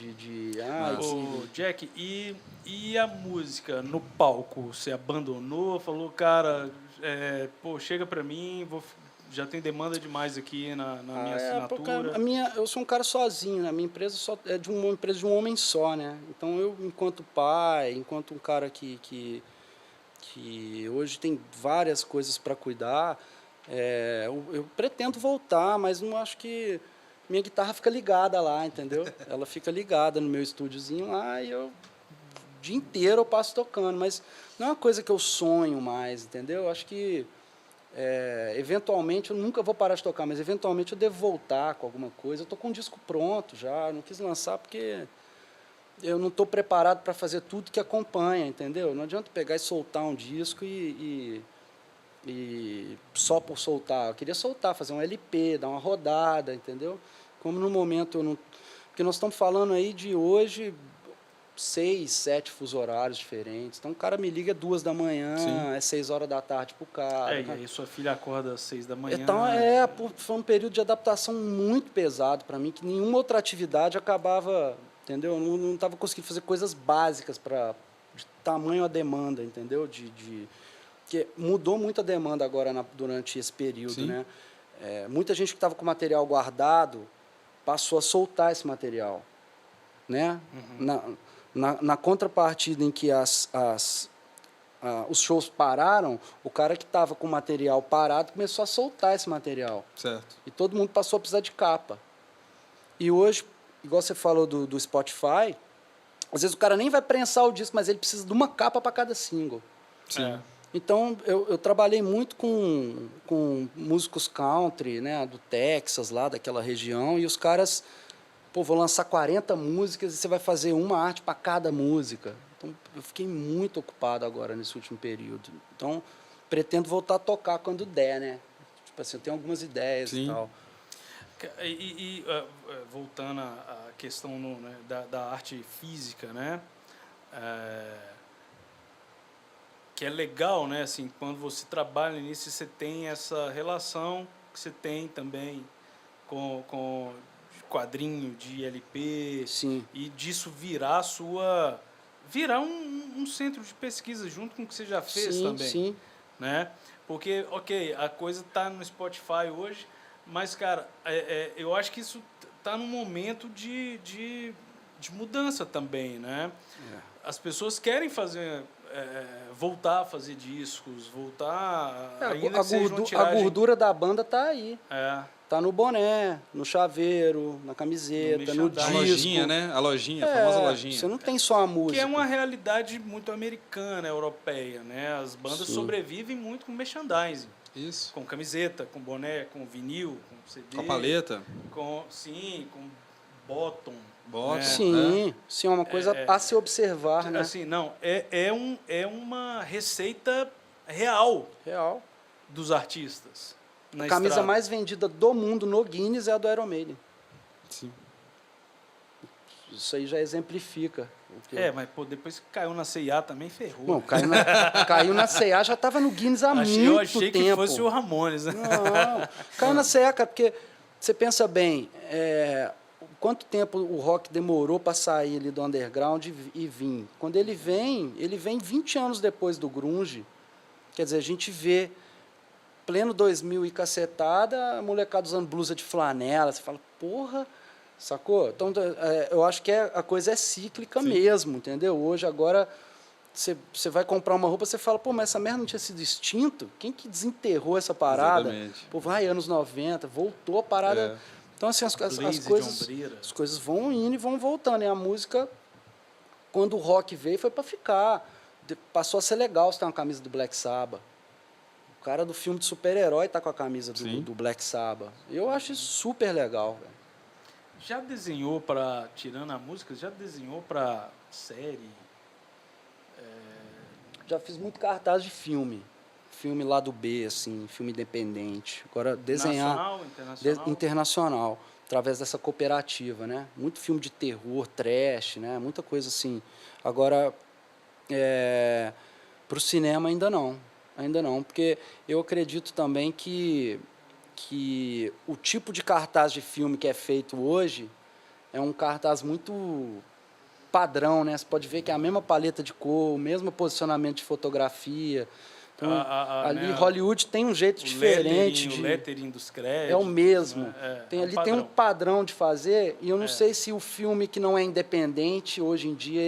S2: Ô, Jack, e a música no palco? Você abandonou? Falou, cara, pô, chega pra mim, já tem demanda demais aqui na minha assinatura.
S3: Eu sou um cara sozinho, né? A minha empresa é uma empresa de um homem só, né? Então, eu, enquanto pai, enquanto um cara que hoje tem várias coisas para cuidar, eu pretendo voltar, mas não acho que... Minha guitarra fica ligada lá, entendeu? Ela fica ligada no meu estúdiozinho lá e o dia inteiro eu passo tocando, mas não é uma coisa que eu sonho mais, entendeu? Acho que, eventualmente, eu nunca vou parar de tocar, mas eventualmente eu devo voltar com alguma coisa. Eu estou com um disco pronto já, não quis lançar porque eu não estou preparado para fazer tudo que acompanha, entendeu? Não adianta pegar e soltar um disco e só por soltar. Eu queria soltar, fazer um LP, dar uma rodada, entendeu? Como no momento eu não... Porque nós estamos falando aí de hoje 6, 7 fuso horários diferentes. Então o cara me liga 2 da manhã,
S1: Sim.
S3: 6 horas da tarde pro cara.
S2: E aí sua filha acorda às 6 da manhã.
S3: Então, foi um período de adaptação muito pesado para mim, que nenhuma outra atividade acabava, entendeu? Eu não estava conseguindo fazer coisas básicas de tamanho a demanda, entendeu? Porque mudou muito a demanda agora durante esse período,
S1: Sim.
S3: né? Muita gente que estava com material guardado passou a soltar esse material, né? Na contrapartida em que os shows pararam, o cara que estava com o material parado começou a soltar esse material.
S1: Certo.
S3: E todo mundo passou a precisar de capa. E hoje, igual você falou do Spotify, às vezes o cara nem vai prensar o disco, mas ele precisa de uma capa para cada single.
S1: Sim.
S3: Então, eu trabalhei muito com músicos country, né, do Texas, lá daquela região, e os caras, pô, vou lançar 40 músicas e você vai fazer uma arte para cada música. Então, eu fiquei muito ocupado agora nesse último período. Então, pretendo voltar a tocar quando der, né? Tipo assim, eu tenho algumas ideias.
S1: Sim.
S3: E tal.
S2: Voltando à questão né, da arte física, né? Que é legal, né? Assim, quando você trabalha nisso, você tem essa relação que você tem também com quadrinho de LP
S3: Sim.
S2: e disso virar um centro de pesquisa junto com o que você já fez
S3: Sim,
S2: também,
S3: sim.
S2: né? Porque, ok, a coisa tá no Spotify hoje, mas, cara, eu acho que isso tá num momento de mudança também, né? As pessoas querem fazer, voltar a fazer discos, voltar, ainda que seja uma
S3: A
S2: tiragem...
S3: gordura da banda tá aí.
S2: É,
S3: Tá no boné, no chaveiro, na camiseta, no
S2: merchandising.
S1: A
S3: disco.
S1: lojinha, né? A lojinha, a famosa lojinha.
S3: Você não tem só a música.
S2: que é uma realidade muito americana, europeia, né? As bandas
S3: Sim.
S2: sobrevivem muito com merchandising.
S1: Isso.
S2: Com camiseta, com boné, com vinil, com CD.
S1: Com a paleta.
S2: Com bottom.
S1: Bota.
S2: né?
S3: Sim, sim, é uma coisa a se observar, né?
S2: Assim, não, é uma receita real
S3: Real.
S2: dos artistas. Na
S3: A camisa
S2: estrada.
S3: mais vendida do mundo no Guinness é a do Iron Maiden.
S1: Sim.
S3: Isso aí já exemplifica. O que
S2: Mas pô, depois que caiu na CIA também ferrou.
S3: Bom,
S2: né?
S3: caiu na C&A, já estava no Guinness há muito tempo.
S2: Eu achei que fosse o Ramones, né?
S3: Não, caiu na C&A, cara, porque você pensa bem, quanto tempo o rock demorou para sair ali do underground e vir? Quando ele vem 20 anos depois do grunge. Quer dizer, a gente vê pleno 2000 e cacetada, a molecada usando blusa de flanela, você fala, porra, sacou? Então, eu acho que a coisa é cíclica mesmo, entendeu? Hoje, agora, você vai comprar uma roupa, você fala, pô, mas essa merda não tinha sido extinto? Quem que desenterrou essa parada?
S1: Exatamente.
S3: Pô, vai, anos 90, voltou a parada. Então, assim, as coisas vão indo e vão voltando. E a música, quando o rock veio, foi para ficar. Passou a ser legal você ter uma camisa do Black Sabbath. O cara do filme de super-herói tá com a camisa do Black Sabbath. Eu acho isso super legal, velho.
S2: Já desenhou para, tirando a música, já desenhou para série?
S3: Já fiz muito cartaz de filme. Filme lado B, assim, filme independente. Agora, desenhar...
S2: Nacional, internacional?
S3: Internacional, através dessa cooperativa, né? Muito filme de terror, trash, né? Muita coisa assim. Agora, para o cinema ainda não, porque eu acredito também que o tipo de cartaz de filme que é feito hoje é um cartaz muito padrão, né? Você pode ver que é a mesma paleta de cor, o mesmo posicionamento de fotografia. Então, ali
S2: né,
S3: Hollywood tem um jeito diferente.
S2: O lettering dos créditos.
S3: É o mesmo.
S2: Né?
S3: Tem um padrão de fazer, e eu não sei se o filme que não é independente, hoje em dia,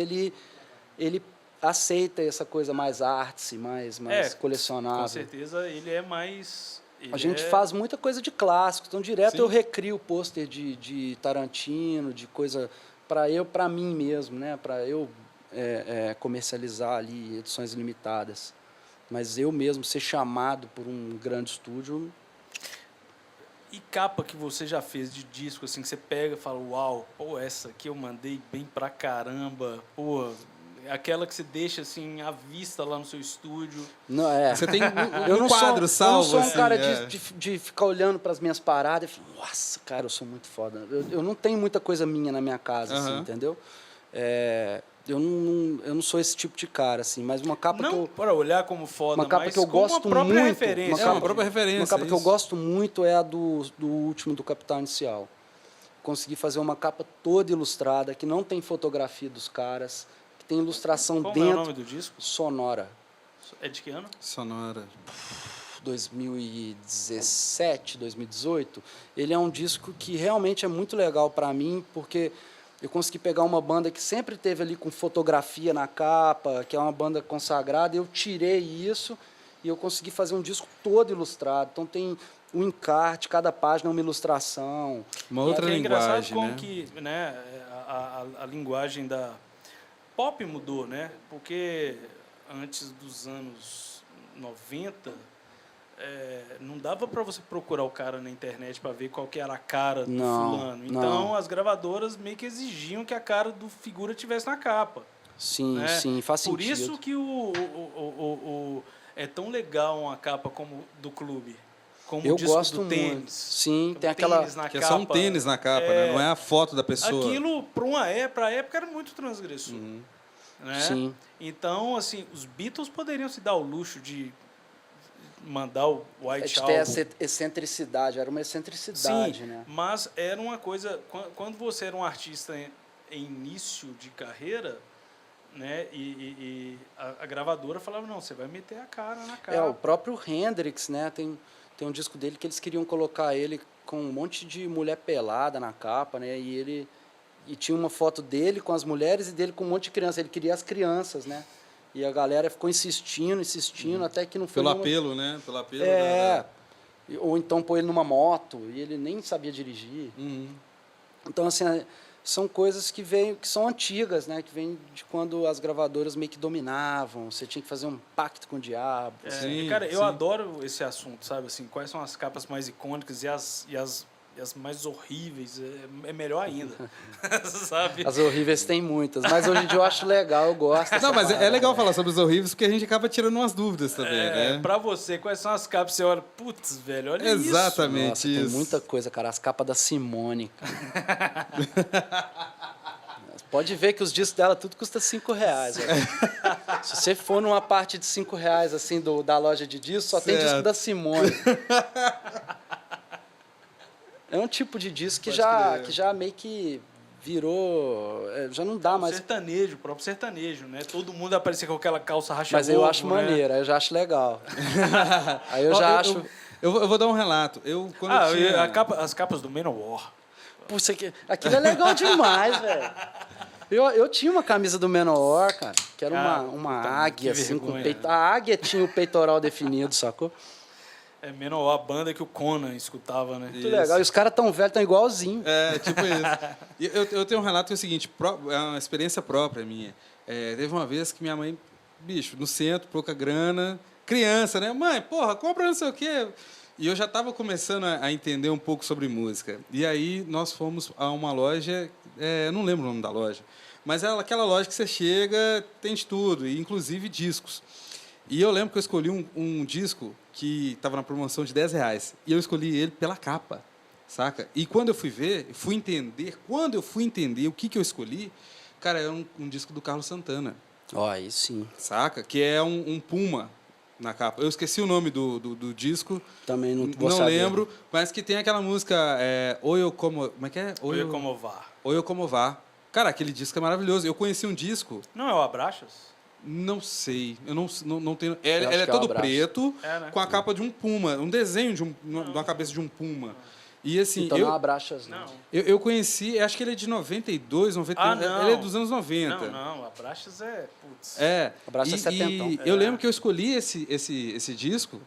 S3: ele aceita essa coisa mais artsy, mais colecionável.
S2: Com certeza ele é mais...
S3: A gente faz muita coisa de clássico, então direto eu recrio pôster de Tarantino, de coisa para mim mesmo, né? Para eu comercializar ali edições limitadas. Mas eu mesmo ser chamado por um grande estúdio...
S2: E capa que você já fez de disco, assim, que você pega e fala, uau, pô, essa aqui eu mandei bem pra caramba, pô, aquela que você deixa, assim, à vista lá no seu estúdio.
S3: Não,
S1: Você tem um quadro salvo,
S3: eu não sou um
S1: assim,
S3: cara de ficar olhando para as minhas paradas e falar, nossa, cara, eu sou muito foda. Eu não tenho muita coisa minha na minha casa, assim, entendeu? Eu não sou esse tipo de cara, assim, mas uma capa
S2: não
S3: que eu...
S2: para olhar como foda,
S3: uma capa
S2: mas
S3: que eu gosto
S2: como a própria
S3: muito,
S2: referência.
S1: Uma própria referência.
S3: Uma capa que eu gosto muito é a do último, do Capital Inicial. Consegui fazer uma capa toda ilustrada, que não tem fotografia dos caras, que tem ilustração
S2: Qual
S3: dentro...
S2: é o nome do disco?
S3: Sonora.
S2: É de que ano?
S1: Sonora.
S3: 2017, 2018. Ele é um disco que realmente é muito legal para mim, porque eu consegui pegar uma banda que sempre teve ali com fotografia na capa, que é uma banda consagrada, eu tirei isso e eu consegui fazer um disco todo ilustrado. Então tem um encarte, cada página é uma ilustração.
S1: Uma outra
S2: é engraçado
S1: linguagem,
S2: como
S1: né?
S2: que, né, a linguagem da pop mudou, né? Porque antes dos anos 90, não dava para você procurar o cara na internet para ver qual que era a cara do fulano. Então, as gravadoras meio que exigiam que a cara do figura tivesse na capa.
S3: Sim,
S2: né?
S3: sim, faz sentido.
S2: Por isso que é tão legal uma capa como do Clube. Como
S3: eu
S2: o disco
S3: gosto
S2: do tênis.
S3: Muito. Sim, tem
S2: tênis
S3: aquela...
S2: na
S1: Que é
S2: capa.
S1: só um tênis na capa, né? Não é a foto da pessoa.
S2: Aquilo, para a época, era muito transgressor. Né?
S3: Sim.
S2: Então, assim, os Beatles poderiam se dar o luxo de mandar o White
S3: de ter
S2: Album.
S3: essa excentricidade, era uma excentricidade,
S2: Sim,
S3: né?
S2: mas era uma coisa... Quando você era um artista em início de carreira, né, e a gravadora falava, não, você vai meter a cara na capa.
S3: O próprio Hendrix, né? Tem um disco dele que eles queriam colocar ele com um monte de mulher pelada na capa, né? E tinha uma foto dele com as mulheres e dele com um monte de crianças. Ele queria as crianças, né? E a galera ficou insistindo, até que não foi...
S1: Pelo apelo, né? Pelo apelo.
S3: Ou então pôr ele numa moto, e ele nem sabia dirigir.
S1: Uhum.
S3: Então, assim, são coisas que são antigas, né? Que vêm de quando as gravadoras meio que dominavam. Você tinha que fazer um pacto com o diabo.
S1: Sim,
S2: cara, eu
S1: sim.
S2: adoro esse assunto, sabe? Assim, quais são as capas mais icônicas e as mais horríveis? É melhor ainda, sabe?
S3: As horríveis tem muitas, mas hoje em dia eu acho legal, eu gosto.
S1: Não, mas é legal falar sobre os horríveis, porque a gente acaba tirando umas dúvidas também, né?
S2: Pra você, quais são as capas? Você olha, putz, velho, olha isso.
S1: Exatamente.
S3: Nossa,
S1: isso.
S3: tem muita coisa, cara. As capas da Simone, cara. Pode ver que os discos dela tudo custa R$5. Ó. Se você for numa parte de R$5, assim, da loja de discos, só tem disco da Simone. É um tipo de disco que já meio que virou... já não dá mais...
S2: Sertanejo, o próprio sertanejo, né? Todo mundo aparecia com aquela calça racha.
S3: Mas eu acho maneiro, aí eu já acho legal. Aí eu
S1: Ó,
S3: já acho...
S1: Eu vou dar um relato.
S2: As capas do Manowar.
S3: Puxa, aquilo é legal demais, velho. Eu tinha uma camisa do Manowar, cara, que era uma águia, assim, com peito... A águia tinha o peitoral definido, sacou?
S2: Manowar, a banda que o Conan escutava, né?
S3: Muito legal. E os caras tão velhos, tão igualzinho.
S1: Tipo isso. Eu tenho um relato que é o seguinte, é uma experiência própria minha. Teve uma vez que minha mãe, bicho, no centro, pouca grana, criança, né? Mãe, porra, compra não sei o quê. E eu já estava começando a entender um pouco sobre música. E aí nós fomos a uma loja, eu não lembro o nome da loja, mas é aquela loja que você chega, tem de tudo, inclusive discos. E eu lembro que eu escolhi um disco que estava na promoção de R$10. E eu escolhi ele pela capa, saca? E quando eu fui entender o que eu escolhi, cara, era um disco do Carlos Santana.
S3: Ó, aí sim.
S1: Saca? Que é um puma na capa. Eu esqueci o nome do disco.
S3: Também não vou
S1: não
S3: saber.
S1: lembro, mas que tem aquela música Oyo Como... Como é que é?
S2: Oyo Como Vá.
S1: Oyo Como Vá. Cara, aquele disco é maravilhoso. Eu conheci um disco...
S2: Não é o Abraxas?
S1: Não sei. Eu não tenho... Ele é
S3: que
S1: todo
S3: Abraxas.
S1: preto,
S2: né?
S1: com a capa de um puma. Um desenho de uma cabeça de um puma. E assim...
S3: Então não Abraxas, não.
S1: Eu conheci... Acho que ele é de 92, 91.
S2: Não.
S1: Ele é dos anos 90.
S2: Não. Abraxas é... Putz.
S3: Abraxas é 70.
S1: Eu lembro que eu escolhi esse disco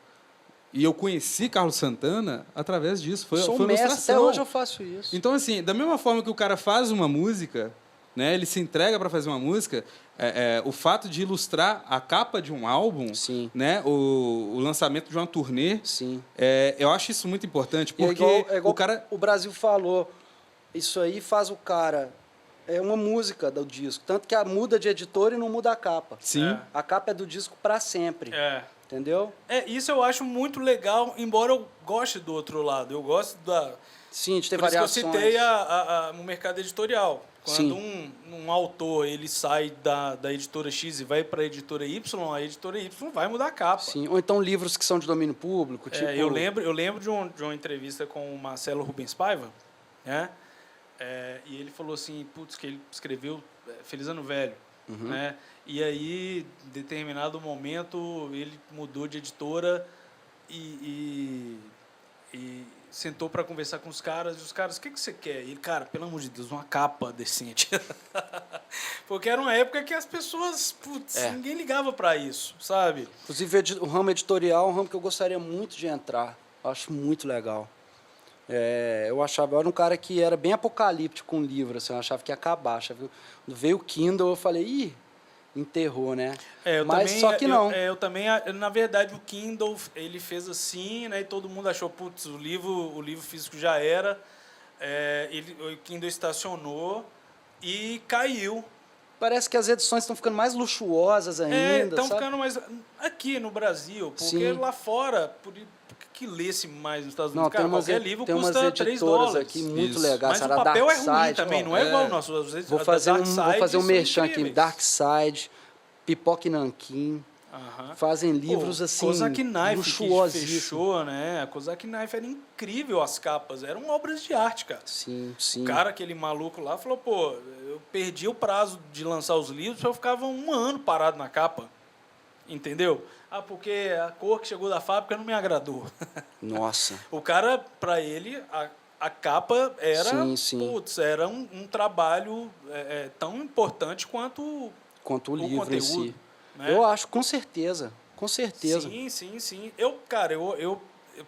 S1: e eu conheci Carlos Santana através disso. Foi
S3: Sou
S1: uma
S3: mestre,
S1: ilustração.
S3: até hoje eu faço isso.
S1: Então, assim, da mesma forma que o cara faz uma música, né, ele se entrega para fazer uma música, o fato de ilustrar a capa de um álbum,
S3: Sim.
S1: né, o lançamento de uma turnê,
S3: Sim.
S1: Eu acho isso muito importante,
S3: E
S1: porque
S3: é igual
S1: o cara...
S3: o Brasil falou, isso aí faz o cara... É uma música do disco, tanto que muda de editor e não muda a capa.
S1: Sim.
S3: A capa é do disco para sempre. Entendeu?
S2: Isso eu acho muito legal, embora eu goste do outro lado. Eu gosto da...
S3: Sim, de ter
S2: Por isso que eu
S3: variações.
S2: citei o mercado editorial. Quando
S3: Sim.
S2: um autor ele sai da editora X e vai para a editora Y vai mudar a capa.
S3: Sim, ou então livros que são de domínio público. Tipo...
S2: Eu lembro de uma entrevista com o Marcelo Rubens Paiva, né? E ele falou assim, putz, que ele escreveu Feliz Ano Velho, né? E aí, em determinado momento, ele mudou de editora e sentou para conversar com os caras, e os caras, o que você quer? E ele, cara, pelo amor de Deus, uma capa decente. Porque era uma época que as pessoas, ninguém ligava para isso, sabe?
S3: Inclusive, o ramo editorial é um ramo que eu gostaria muito de entrar. Eu acho muito legal. Eu era um cara que era bem apocalíptico com livro, assim, eu achava que ia acabar. Quando veio o Kindle, eu falei, enterrou, né? Mas
S2: também,
S3: só que não.
S2: Eu também, na verdade, o Kindle, ele fez assim, né? E todo mundo achou, putz, o livro físico já era. O Kindle estacionou e caiu.
S3: Parece que as edições estão ficando mais luxuosas ainda.
S2: Estão ficando mais... Aqui no Brasil, porque
S3: Sim.
S2: lá fora... que lesse mais nos Estados Unidos.
S3: Não,
S2: Cara, qualquer livro
S3: tem
S2: custa
S3: umas
S2: $3.
S3: editoras aqui muito legais.
S2: Mas o papel é ruim
S3: Dark Side,
S2: também, não é igual o nosso.
S3: Vou fazer um merchan aqui. Dark Side, Pipoca e Nanquim. fazem livros assim,
S2: Kozak Knife, que
S3: luxuosíssimos.
S2: fechou, né? A Kozak Knife era incrível, as capas, eram obras de arte, cara.
S3: Sim, sim.
S2: O cara, aquele maluco lá, falou, pô, eu perdi o prazo de lançar os livros, eu ficava 1 ano parado na capa, entendeu? Ah, porque a cor que chegou da fábrica não me agradou.
S3: Nossa.
S2: O cara, pra ele, a capa era,
S3: Sim.
S2: putz, era um trabalho tão importante quanto
S3: o
S2: o
S3: livro
S2: conteúdo.
S3: em si.
S2: Né?
S3: Eu acho, com certeza. Com certeza.
S2: Sim.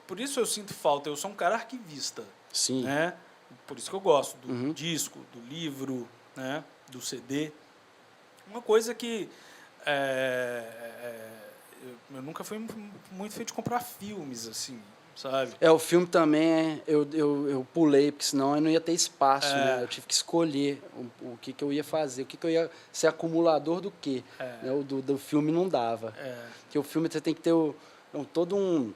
S2: Por isso eu sinto falta. Eu sou um cara arquivista.
S3: Sim.
S2: Né? Por isso que eu gosto do disco, do livro, né? Do CD. Uma coisa que eu nunca fui muito feito de comprar filmes, assim, sabe?
S3: O filme também, eu pulei, porque senão eu não ia ter espaço, né? Eu tive que escolher o que eu ia fazer, o que eu ia ser acumulador do quê. Né? O do filme não dava. Porque o filme você tem que ter todo um...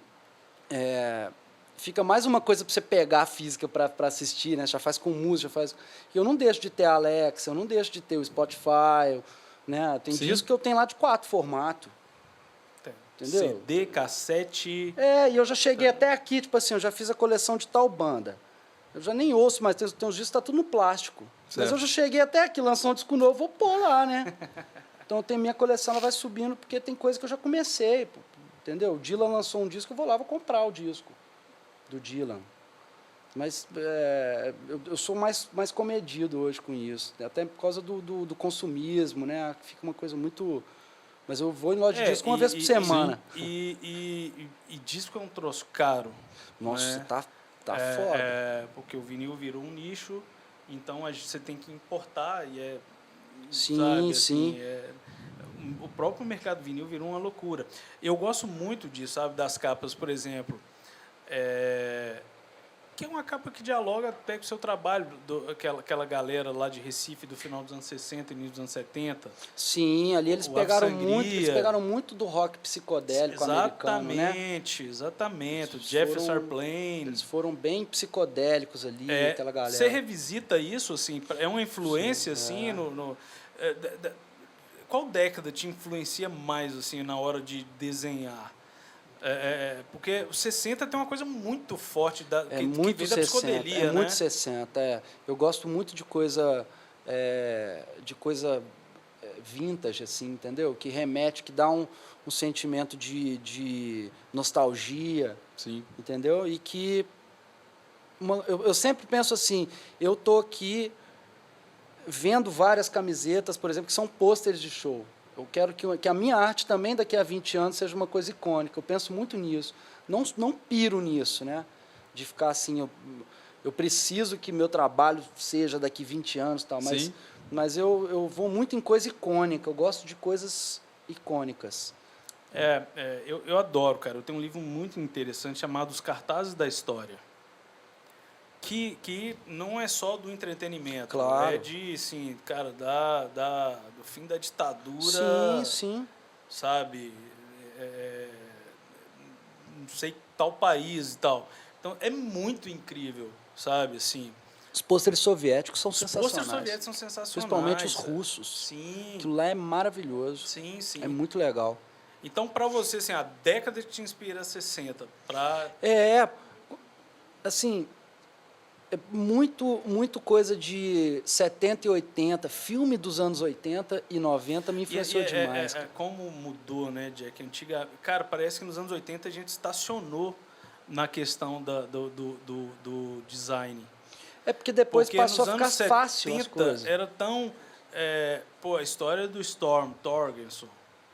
S3: fica mais uma coisa para você pegar a física para assistir, né? Já faz com música, já faz... Eu não deixo de ter a Alexa, eu não deixo de ter o Spotify, né? Tem disco que eu tenho lá de 4 formatos. Entendeu?
S2: CD, cassete...
S3: E eu já cheguei até aqui, tipo assim, eu já fiz a coleção de tal banda. Eu já nem ouço, mas tem uns discos que tá tudo no plástico.
S1: Certo.
S3: Mas eu já cheguei até aqui, lançou um disco novo, vou pôr lá, né? Então tem minha coleção, ela vai subindo, porque tem coisa que eu já comecei, entendeu? O Dylan lançou um disco, eu vou lá, vou comprar o disco do Dylan. Mas eu sou mais comedido hoje com isso, até por causa do consumismo, né? Fica uma coisa muito... Mas eu vou em loja de disco uma vez por semana.
S2: E disco é um troço caro.
S3: Nossa,
S2: né?
S3: tá foda.
S2: Porque o vinil virou um nicho, então você tem que importar e
S3: Sim,
S2: sabe,
S3: sim.
S2: Assim, o próprio mercado vinil virou uma loucura. Eu gosto muito disso, sabe, das capas, por exemplo, que é uma capa que dialoga até com o seu trabalho, aquela galera lá de Recife do final dos anos 60 e início dos anos 70.
S3: Sim, ali eles pegaram muito do rock psicodélico americano, né?
S2: Exatamente. O Jefferson Airplane.
S3: Eles foram bem psicodélicos ali, aquela galera.
S2: Você revisita isso, assim, é uma influência, assim, qual década te influencia mais, assim, na hora de desenhar? Porque o 60 tem uma coisa muito forte que vem da psicodelia, né?
S3: Muito 60, Eu gosto muito de coisa vintage, assim, entendeu? Que remete, que dá um sentimento de nostalgia,
S1: Sim.
S3: entendeu? E que eu sempre penso assim, eu tô aqui vendo várias camisetas, por exemplo, que são pôsteres de show. Eu quero que a minha arte também daqui a 20 anos seja uma coisa icônica. Eu penso muito nisso. Não piro nisso, né? De ficar assim, eu preciso que meu trabalho seja daqui 20 anos e tal, mas eu vou muito em coisa icônica. Eu gosto de coisas icônicas.
S2: Eu adoro, cara. Eu tenho um livro muito interessante chamado Os Cartazes da História. Que não é só do entretenimento.
S3: Claro.
S2: É de, assim, cara, do fim da ditadura.
S3: Sim.
S2: Sabe? Não sei, tal país e tal. Então, é muito incrível, sabe? Assim,
S3: os pôsteres soviéticos são sensacionais.
S2: Os pôsteres soviéticos são sensacionais.
S3: Principalmente os russos.
S2: Sim.
S3: Aquilo lá é maravilhoso.
S2: Sim.
S3: É muito legal.
S2: Então, para você, assim, a década que te inspira 60, para...
S3: assim... muito coisa de 70 e 80, filme dos anos 80 e 90 me influenciou demais.
S2: Como mudou, né, Jack? Antiga, cara, parece que nos anos 80 a gente estacionou na questão do design.
S3: Porque depois passou a ficar fácil as coisas.
S2: Era tão... a história do Storm Thorgerson,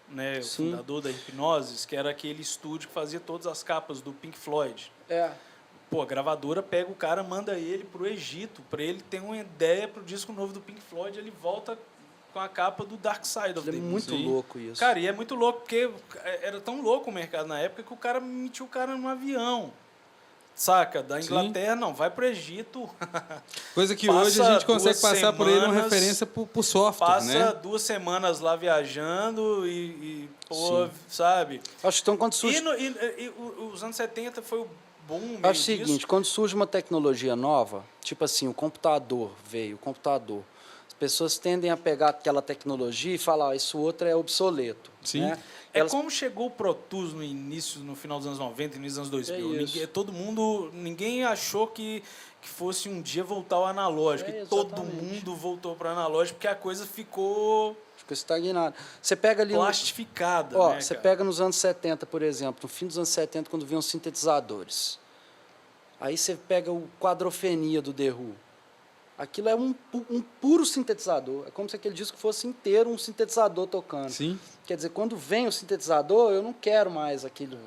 S2: né, o fundador da Hipgnosis, que era aquele estúdio que fazia todas as capas do Pink Floyd. A gravadora pega o cara, manda ele pro Egito, para ele ter uma ideia pro disco novo do Pink Floyd, ele volta com a capa do Dark Side of the Moon.
S3: É muito louco isso.
S2: Cara, e é muito louco, porque era tão louco o mercado na época que o cara metia o cara num avião. Saca? Da Inglaterra, não, vai pro Egito.
S1: Coisa que hoje a gente consegue passar por ele uma referência pro software, né?
S2: Passa 2 semanas lá viajando sabe?
S3: Acho que então quando surge...
S2: E os anos 70 foi o bom no
S3: Eu
S2: meio
S3: acho o seguinte,
S2: disso.
S3: quando surge uma tecnologia nova, tipo assim, o computador veio, o computador, as pessoas tendem a pegar aquela tecnologia e falar, isso outro é obsoleto.
S1: Sim.
S3: Né?
S2: É
S3: Elas-
S2: como chegou o Pro Tools no início, no final dos anos 90, início dos anos 2000.
S3: É isso.
S2: Ninguém achou que fosse um dia voltar ao analógico.
S3: É,
S2: E todo
S3: exatamente.
S2: mundo voltou para o analógico porque a coisa ficou
S3: Ficou estagnado. Você pega ali...
S2: plastificada,
S3: Ó,
S2: né,
S3: você
S2: cara?
S3: pega nos anos 70, por exemplo, no fim dos anos 70, quando vinham os sintetizadores. Aí você pega o Quadrofenia do The Who. Aquilo é um puro sintetizador. É como se aquele disco fosse inteiro um sintetizador tocando.
S1: Sim.
S3: Quer dizer, quando vem o sintetizador, eu não quero mais aquilo.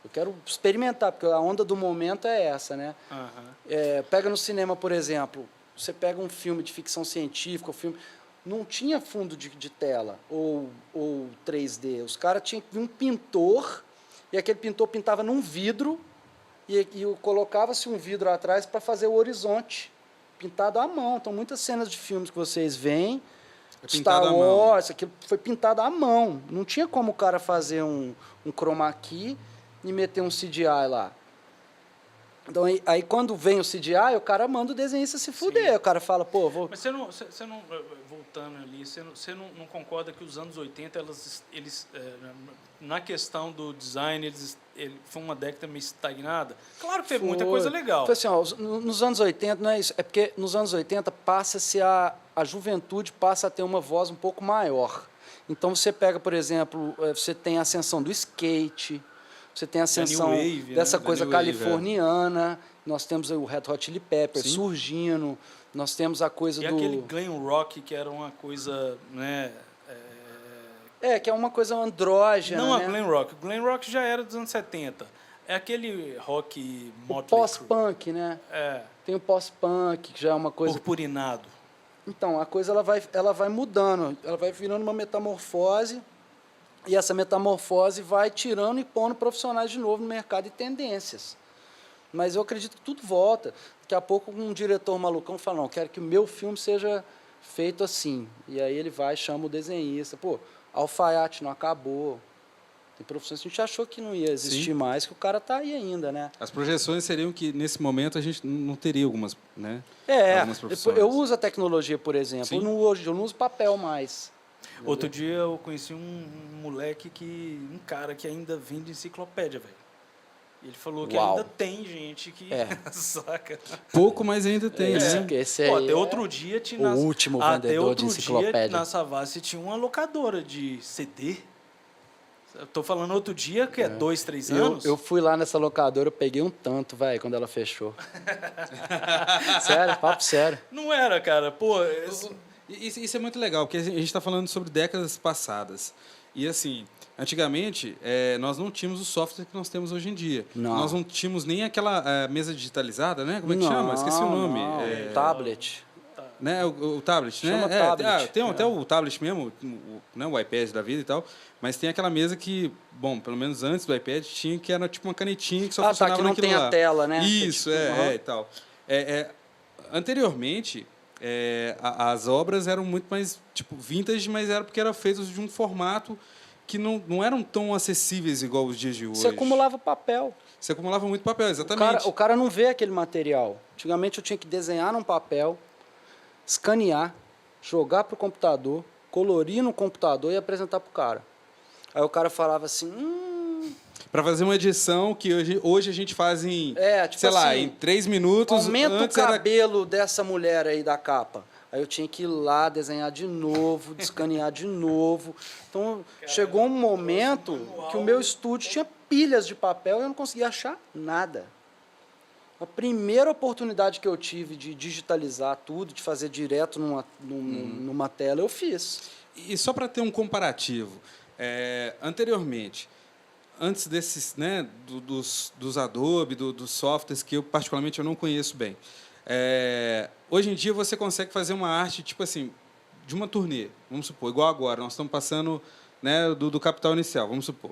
S3: Eu quero experimentar, porque a onda do momento é essa, né?
S2: Aham.
S3: Pega no cinema, por exemplo, você pega um filme de ficção científica, não tinha fundo de tela ou 3D. Os caras tinham um pintor, e aquele pintor pintava num vidro, e colocava-se um vidro atrás para fazer o horizonte, pintado à mão. Então, muitas cenas de filmes que vocês veem,
S1: É pintado
S3: Star
S1: à mão.
S3: Wars, aquilo foi pintado à mão. Não tinha como o cara fazer um chroma key e meter um CGI lá. Então, aí quando vem o CGI, o cara manda o desenhista se fuder.
S2: Sim.
S3: O cara fala, pô, vou...
S2: Mas você não voltando ali, você não concorda que os anos 80, eles na questão do design, foi uma década meio estagnada? Claro que teve muita coisa legal.
S3: Foi assim, ó, nos anos 80, não é isso. É porque nos anos 80 passa-se a juventude passa a ter uma voz um pouco maior. Então você pega, por exemplo, você tem a ascensão do skate, você tem a ascensão
S2: New Wave,
S3: dessa
S2: né?
S3: coisa
S1: Da New Wave,
S3: californiana, nós temos o Red Hot Chili Peppers
S1: Sim.
S3: surgindo, nós temos a coisa
S2: E
S3: do...
S2: aquele glam rock que era uma coisa, né?
S3: que é uma coisa andrógena,
S2: Não a
S3: né?
S2: glam rock. O glam rock já era dos anos 70. É aquele rock
S3: O
S2: Motley Crue.
S3: pós-punk, né? Tem o pós-punk, que já é uma coisa...
S2: Purpurinado.
S3: Então, a coisa ela vai mudando, ela vai virando uma metamorfose, e essa metamorfose vai tirando e pondo profissionais de novo no mercado e tendências. Mas eu acredito que tudo volta. Daqui a pouco um diretor malucão fala, não, quero que o meu filme seja feito assim. E aí ele vai, chama o desenhista. Pô, Alfaiate não acabou. Tem profissões que a gente achou que não ia existir
S1: Sim.
S3: mais, que o cara está aí ainda, né?
S1: As projeções seriam que, nesse momento, a gente não teria algumas, né? Algumas
S3: Eu
S1: profissões.
S3: uso a tecnologia, por exemplo.
S1: Sim.
S3: Hoje eu não uso papel mais.
S2: Outro dia eu conheci um moleque um cara que ainda vende enciclopédia, velho. Ele falou que
S3: Uau.
S2: ainda tem gente que saca.
S1: Pouco, mas ainda tem,
S3: Esse-
S1: né?
S3: esse
S2: Pô,
S3: aí
S2: até
S3: é
S2: outro dia tinha
S3: o último vendedor de enciclopédia.
S2: na Savassi tinha uma locadora de CD. Eu tô falando outro dia, que é 2, 3 anos.
S3: Eu fui lá nessa locadora, eu peguei um tanto, velho, quando ela fechou. Sério, papo sério.
S2: Não era, cara. Pô,
S1: Isso é muito legal, porque a gente está falando sobre décadas passadas. E, assim, antigamente, nós não tínhamos o software que nós temos hoje em dia.
S3: Não.
S1: Nós não tínhamos nem aquela mesa digitalizada, né? Como é que chama? Esqueci o nome.
S3: Não, tablet.
S1: Né? O tablet, né?
S3: Chama tablet.
S1: Tem até o tablet mesmo, né? O iPad da vida e tal. Mas tem aquela mesa que, bom, pelo menos antes do iPad, tinha que era tipo uma canetinha que só funcionava
S3: que não
S1: naquilo
S3: tem
S1: lá.
S3: a tela, né?
S1: Isso,
S3: Que é tipo,
S1: e tal. Anteriormente, as obras eram muito mais tipo vintage, mas era porque eram feitas de um formato que não eram tão acessíveis igual os dias de hoje.
S3: Você acumulava papel.
S1: Você acumulava muito papel, exatamente.
S3: O cara não vê aquele material. Antigamente eu tinha que desenhar num papel, escanear, jogar para o computador, colorir no computador e apresentar para o cara. Aí o cara falava assim,
S1: Para fazer uma edição que hoje a gente faz em,
S3: tipo
S1: sei lá,
S3: assim,
S1: em 3 minutos.
S3: aumenta o
S1: Antes era-
S3: cabelo dessa mulher aí da capa. Aí eu tinha que ir lá, desenhar de novo, escanear de novo. Então, chegou um momento que o meu estúdio tinha pilhas de papel e eu não conseguia achar nada. A primeira oportunidade que eu tive de digitalizar tudo, de fazer direto numa tela, eu fiz.
S1: E só para ter um comparativo, anteriormente, antes desses, né, dos Adobe, dos softwares que eu particularmente eu não conheço bem, hoje em dia você consegue fazer uma arte tipo assim de uma turnê, vamos supor, igual agora nós estamos passando, né, do Capital Inicial, vamos supor.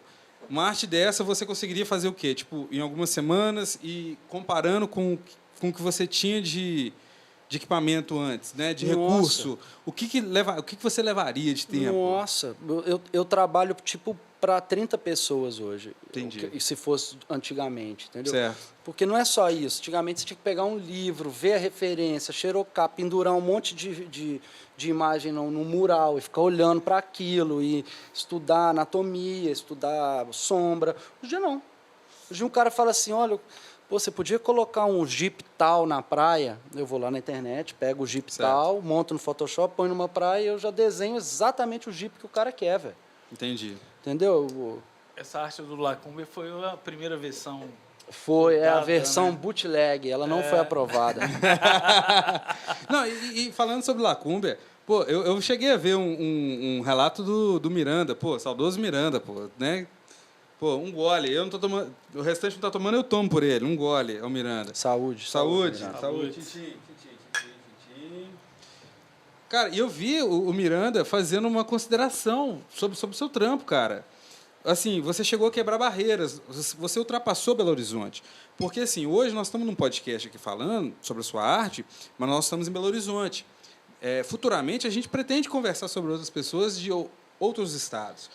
S1: Uma arte dessa você conseguiria fazer o quê? Tipo, em algumas semanas e comparando com o que você tinha de de equipamento antes, né? De
S3: Nossa.
S1: recurso. O que que você levaria de tempo?
S3: Nossa, eu trabalho tipo para 30 pessoas hoje.
S1: Entendi.
S3: E se fosse antigamente, entendeu?
S1: Certo.
S3: Porque não é só isso. Antigamente você tinha que pegar um livro, ver a referência, xerocar, pendurar um monte de imagem no mural e ficar olhando para aquilo e estudar anatomia, estudar sombra. Hoje não. Hoje um cara fala assim, olha, pô, você podia colocar um Jeep tal na praia? Eu vou lá na internet, pego o Jeep
S1: Certo.
S3: tal, monto no Photoshop, põe numa praia e eu já desenho exatamente o Jeep que o cara quer, velho.
S1: Entendi.
S3: Entendeu?
S2: Essa arte do Lacombe foi a primeira versão.
S3: Foi a
S2: Rodada,
S3: versão
S2: né?
S3: bootleg, ela não foi aprovada.
S1: Não, e falando sobre Lacúmbia, pô, eu cheguei a ver um relato do Miranda, pô, saudoso Miranda, pô, né? Pô, um gole, eu não tô tomando, o restante não tá tomando, eu tomo por ele, um gole, é o Miranda.
S3: Saúde.
S1: Saúde,
S3: Miranda.
S1: saúde. Tchim. Cara, e eu vi o Miranda fazendo uma consideração sobre o seu trampo, cara. Assim, você chegou a quebrar barreiras, você ultrapassou Belo Horizonte. Porque, assim, hoje nós estamos num podcast aqui falando sobre a sua arte, mas nós estamos em Belo Horizonte. Futuramente, a gente pretende conversar sobre outras pessoas de outros estados.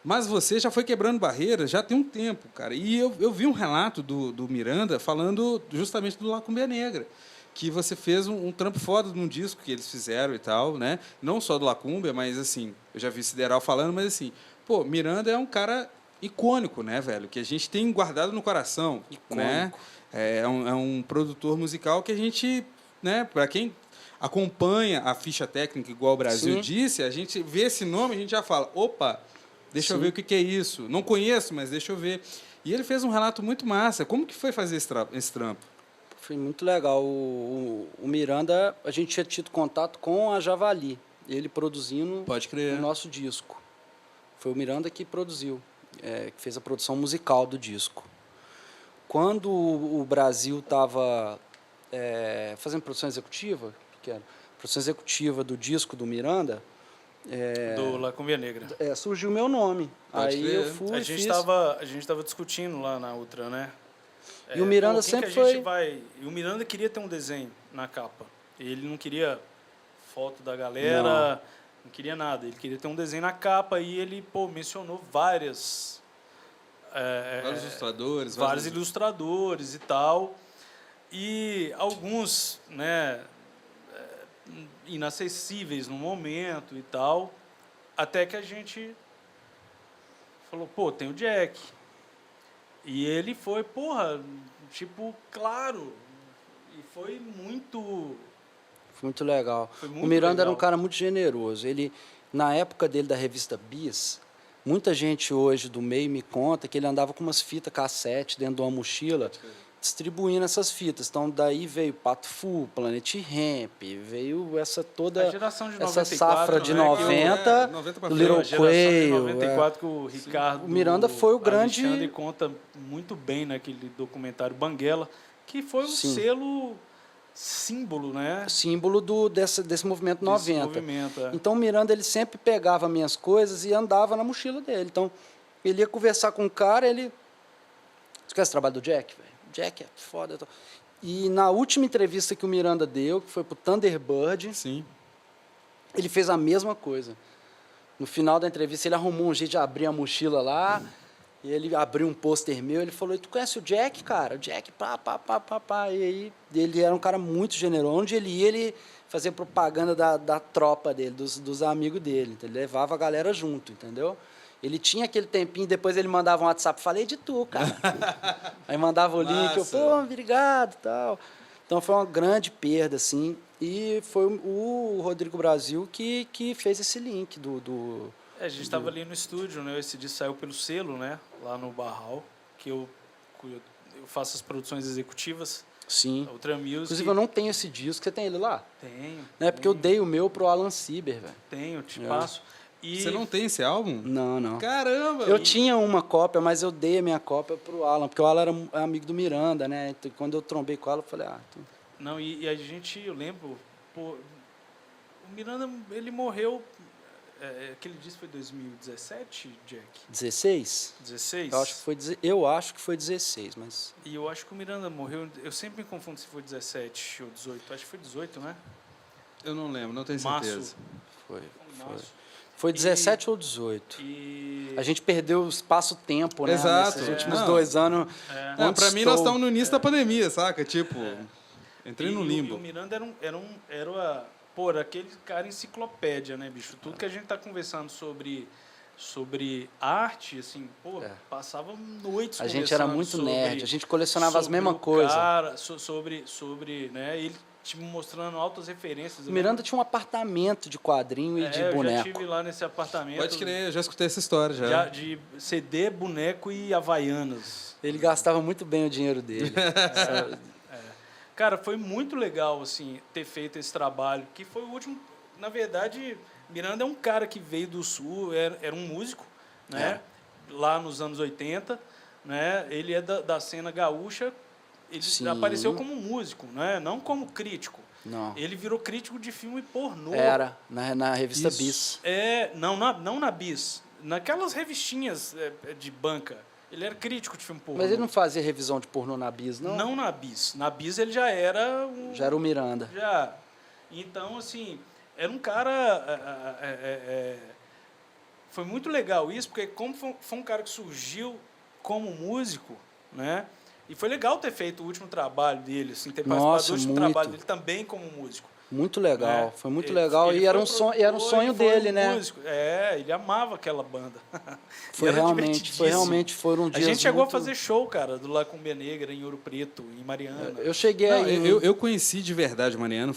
S1: Mas você já foi quebrando barreiras já tem um tempo, cara. E eu vi um relato do Miranda falando justamente do Lacúmbia Negra, que você fez um trampo foda num disco que eles fizeram e tal, né? Não só do Lacúmbia, mas, assim, eu já vi Sideral falando, mas, assim, pô, Miranda é um cara icônico, né, velho? Que a gente tem guardado no coração, né? É um produtor musical que a gente, né, para quem acompanha a ficha técnica, igual o Brasil
S3: Sim.
S1: disse, a gente vê esse nome, a gente já fala, opa, deixa eu
S3: Sim.
S1: ver o que é isso. Não conheço, mas deixa eu ver. E ele fez um relato muito massa. Como que foi fazer esse trampo?
S3: Foi muito legal. O Miranda, a gente tinha tido contato com a Javali, ele produzindo
S1: Pode crer.
S3: o nosso disco. Foi o Miranda que produziu, que fez a produção musical do disco. Quando o Brasil estava fazendo produção executiva, que era produção executiva do disco do Miranda,
S2: Do Lacombe Negra.
S3: surgiu o meu nome.
S1: Pode
S3: Aí
S1: crer.
S3: eu fui
S2: A
S3: e
S2: gente
S3: fiz.
S2: estava discutindo lá na Ultra, né?
S3: E o Miranda
S2: quem
S3: sempre
S2: que a gente
S3: foi...
S2: vai... E o Miranda queria ter um desenho na capa. Ele não queria foto da galera, não queria nada. Ele queria ter um desenho na capa e ele, mencionou vários
S1: ilustradores.
S2: vários ilustradores e tal. E alguns, né, inacessíveis no momento e tal. Até que a gente falou, tem o Jack. E ele foi, claro. E foi muito...
S3: Foi muito legal.
S2: Foi muito
S3: O Miranda era um
S2: legal.
S3: cara muito generoso. Ele, na época dele da revista Bis, muita gente hoje do meio me conta que ele andava com umas fitas cassete dentro de uma mochila, distribuindo essas fitas. Então, daí veio Pato Fu, Planet Ramp, veio
S2: A geração de 94,
S3: essa safra de
S2: né,
S3: 90,
S1: 90 pra
S3: do
S1: frente.
S3: Little
S2: a geração de
S3: Quail.
S2: 94 que o Ricardo...
S3: O Miranda foi o grande-
S2: Alexandre conta muito bem naquele documentário Banguela, que foi um
S3: Sim.
S2: selo símbolo, né?
S3: Símbolo desse movimento 90.
S2: Desse movimento,
S3: Então, o Miranda ele sempre pegava minhas coisas e andava na mochila dele. Então, ele ia conversar com o cara, ele... Você quer esse trabalho do Jack, velho? Jack é foda. E na última entrevista que o Miranda deu, que foi pro Thunderbird,
S1: Sim.
S3: ele fez a mesma coisa. No final da entrevista, ele arrumou um jeito de abrir a mochila lá, e ele abriu um pôster meu, ele falou, tu conhece o Jack, cara? O Jack, pá. E aí, ele era um cara muito generoso. Onde ele ia, ele fazia propaganda da tropa dele, dos amigos dele. Então, ele levava a galera junto, entendeu? Ele tinha aquele tempinho, depois ele mandava um WhatsApp, falei de tu, cara. Aí mandava o link,
S1: Massa.
S3: obrigado e tal. Então, foi uma grande perda, assim. E foi o Rodrigo Brasil que fez esse link do...
S2: A gente estava ali no estúdio, né? Esse disco saiu pelo selo, né? Lá no Barral, que eu faço as produções executivas,
S3: Sim.
S2: a Ultra Music.
S3: Inclusive, eu não tenho esse disco. Você tem ele lá?
S2: Tenho.
S3: Né? Porque eu dei o meu pro Alan Sieber, velho.
S2: Tenho, te
S3: É.
S2: passo. E
S1: Você não tem esse álbum?
S3: Não.
S1: Caramba!
S3: Eu tinha uma cópia, mas eu dei a minha cópia pro Alan, porque o Alan era amigo do Miranda, né? Então, quando eu trombei com o Alan, eu falei,
S2: Não, e a gente, eu lembro, o Miranda, ele morreu aquele disco foi 2017, Jack?
S3: 16?
S2: 16?
S3: Eu acho que foi 16, mas...
S2: E eu acho que o Miranda morreu... Eu sempre me confundo se foi 17 ou 18. Acho que foi 18, né?
S1: Eu não lembro, não tenho
S2: Março.
S1: certeza.
S3: Foi 17 ou 18. A gente perdeu o espaço-tempo, né?
S1: Exato.
S3: Nesses últimos
S1: Não.
S3: 2 anos.
S1: Não,
S3: onde
S1: pra mim, nós
S3: estou?
S1: estamos no início da pandemia, saca? Tipo, entrei no
S2: E
S1: limbo.
S2: o Miranda era aquele cara enciclopédia, né, bicho? Tudo que a gente tá conversando sobre arte, assim, passava noites
S3: A gente era muito
S2: sobre,
S3: nerd, a gente colecionava as
S2: sobre
S3: mesmas
S2: o
S3: coisas.
S2: cara, sobre, né, ele te mostrando altas referências.
S3: O Miranda tinha um apartamento de quadrinho e de
S2: eu
S3: boneco.
S2: já estive lá nesse apartamento.
S1: Pode crer, eu já escutei essa história já.
S2: De CD, boneco e havaianas.
S3: Ele gastava muito bem o dinheiro dele.
S2: Cara, foi muito legal, assim, ter feito esse trabalho, que foi o último... Na verdade, Miranda é um cara que veio do Sul, era um músico, né? Lá nos anos 80, né? Ele é da cena gaúcha, ele
S3: Sim.
S2: apareceu como músico, né? Não como crítico.
S3: Não.
S2: Ele virou crítico de filme pornô.
S3: Era, na revista
S1: Isso.
S3: Bis.
S2: Não na Bis, naquelas revistinhas de banca. Ele era crítico de filme pornô.
S3: Mas ele não fazia revisão de pornô na Bis, não?
S2: Não na Bis. Na Bis ele já era...
S3: Já era o Miranda.
S2: Já. Então, assim, era um cara... Foi muito legal isso, porque como foi um cara que surgiu como músico, né? E foi legal ter feito o último trabalho dele, assim, ter participado do último trabalho dele também como músico.
S3: Muito legal,
S2: né?
S3: foi muito legal.
S2: Ele
S3: e era
S2: foi
S3: um sonho dele, né?
S2: Músico. Ele amava aquela banda.
S3: Foi realmente, foram dias
S2: A gente chegou
S3: muito...
S2: a fazer show, cara, do Lacumbia Negra, em Ouro Preto, em Mariana.
S3: Eu cheguei aí...
S1: Eu conheci de verdade Mariano.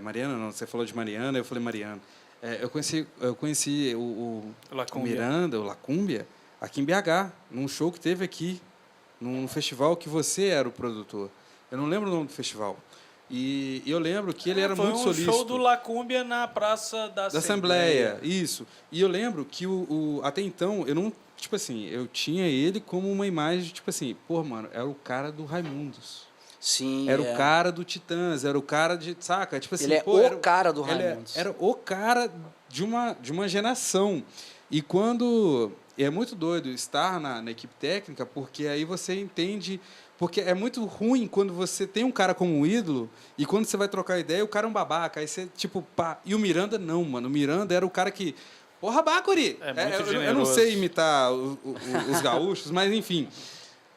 S1: Mariano, não, você falou de Mariana, eu falei Mariano. Eu conheci o Miranda, o Lacumbia, aqui em BH, num show que teve aqui, num festival que você era o produtor. Eu não lembro o nome do festival. E eu lembro que ele era muito solícito.
S2: Foi um show do Lacumbia na Praça da Assembleia.
S1: Isso. E eu lembro que até então, eu não... Tipo assim, eu tinha ele como uma imagem, tipo assim, pô, mano, era o cara do Raimundos.
S3: Sim,
S1: era o cara do Titãs, era o cara de... Saca? Tipo assim,
S3: ele o cara do Raimundos.
S1: Era o cara de uma geração. E quando... é muito doido estar na equipe técnica, porque aí você entende... Porque é muito ruim quando você tem um cara como um ídolo e quando você vai trocar ideia, o cara é um babaca. Aí você, tipo, pá. E o Miranda, não, mano. O Miranda era o cara que... Porra, Bácori! Eu não sei imitar os gaúchos, mas, enfim.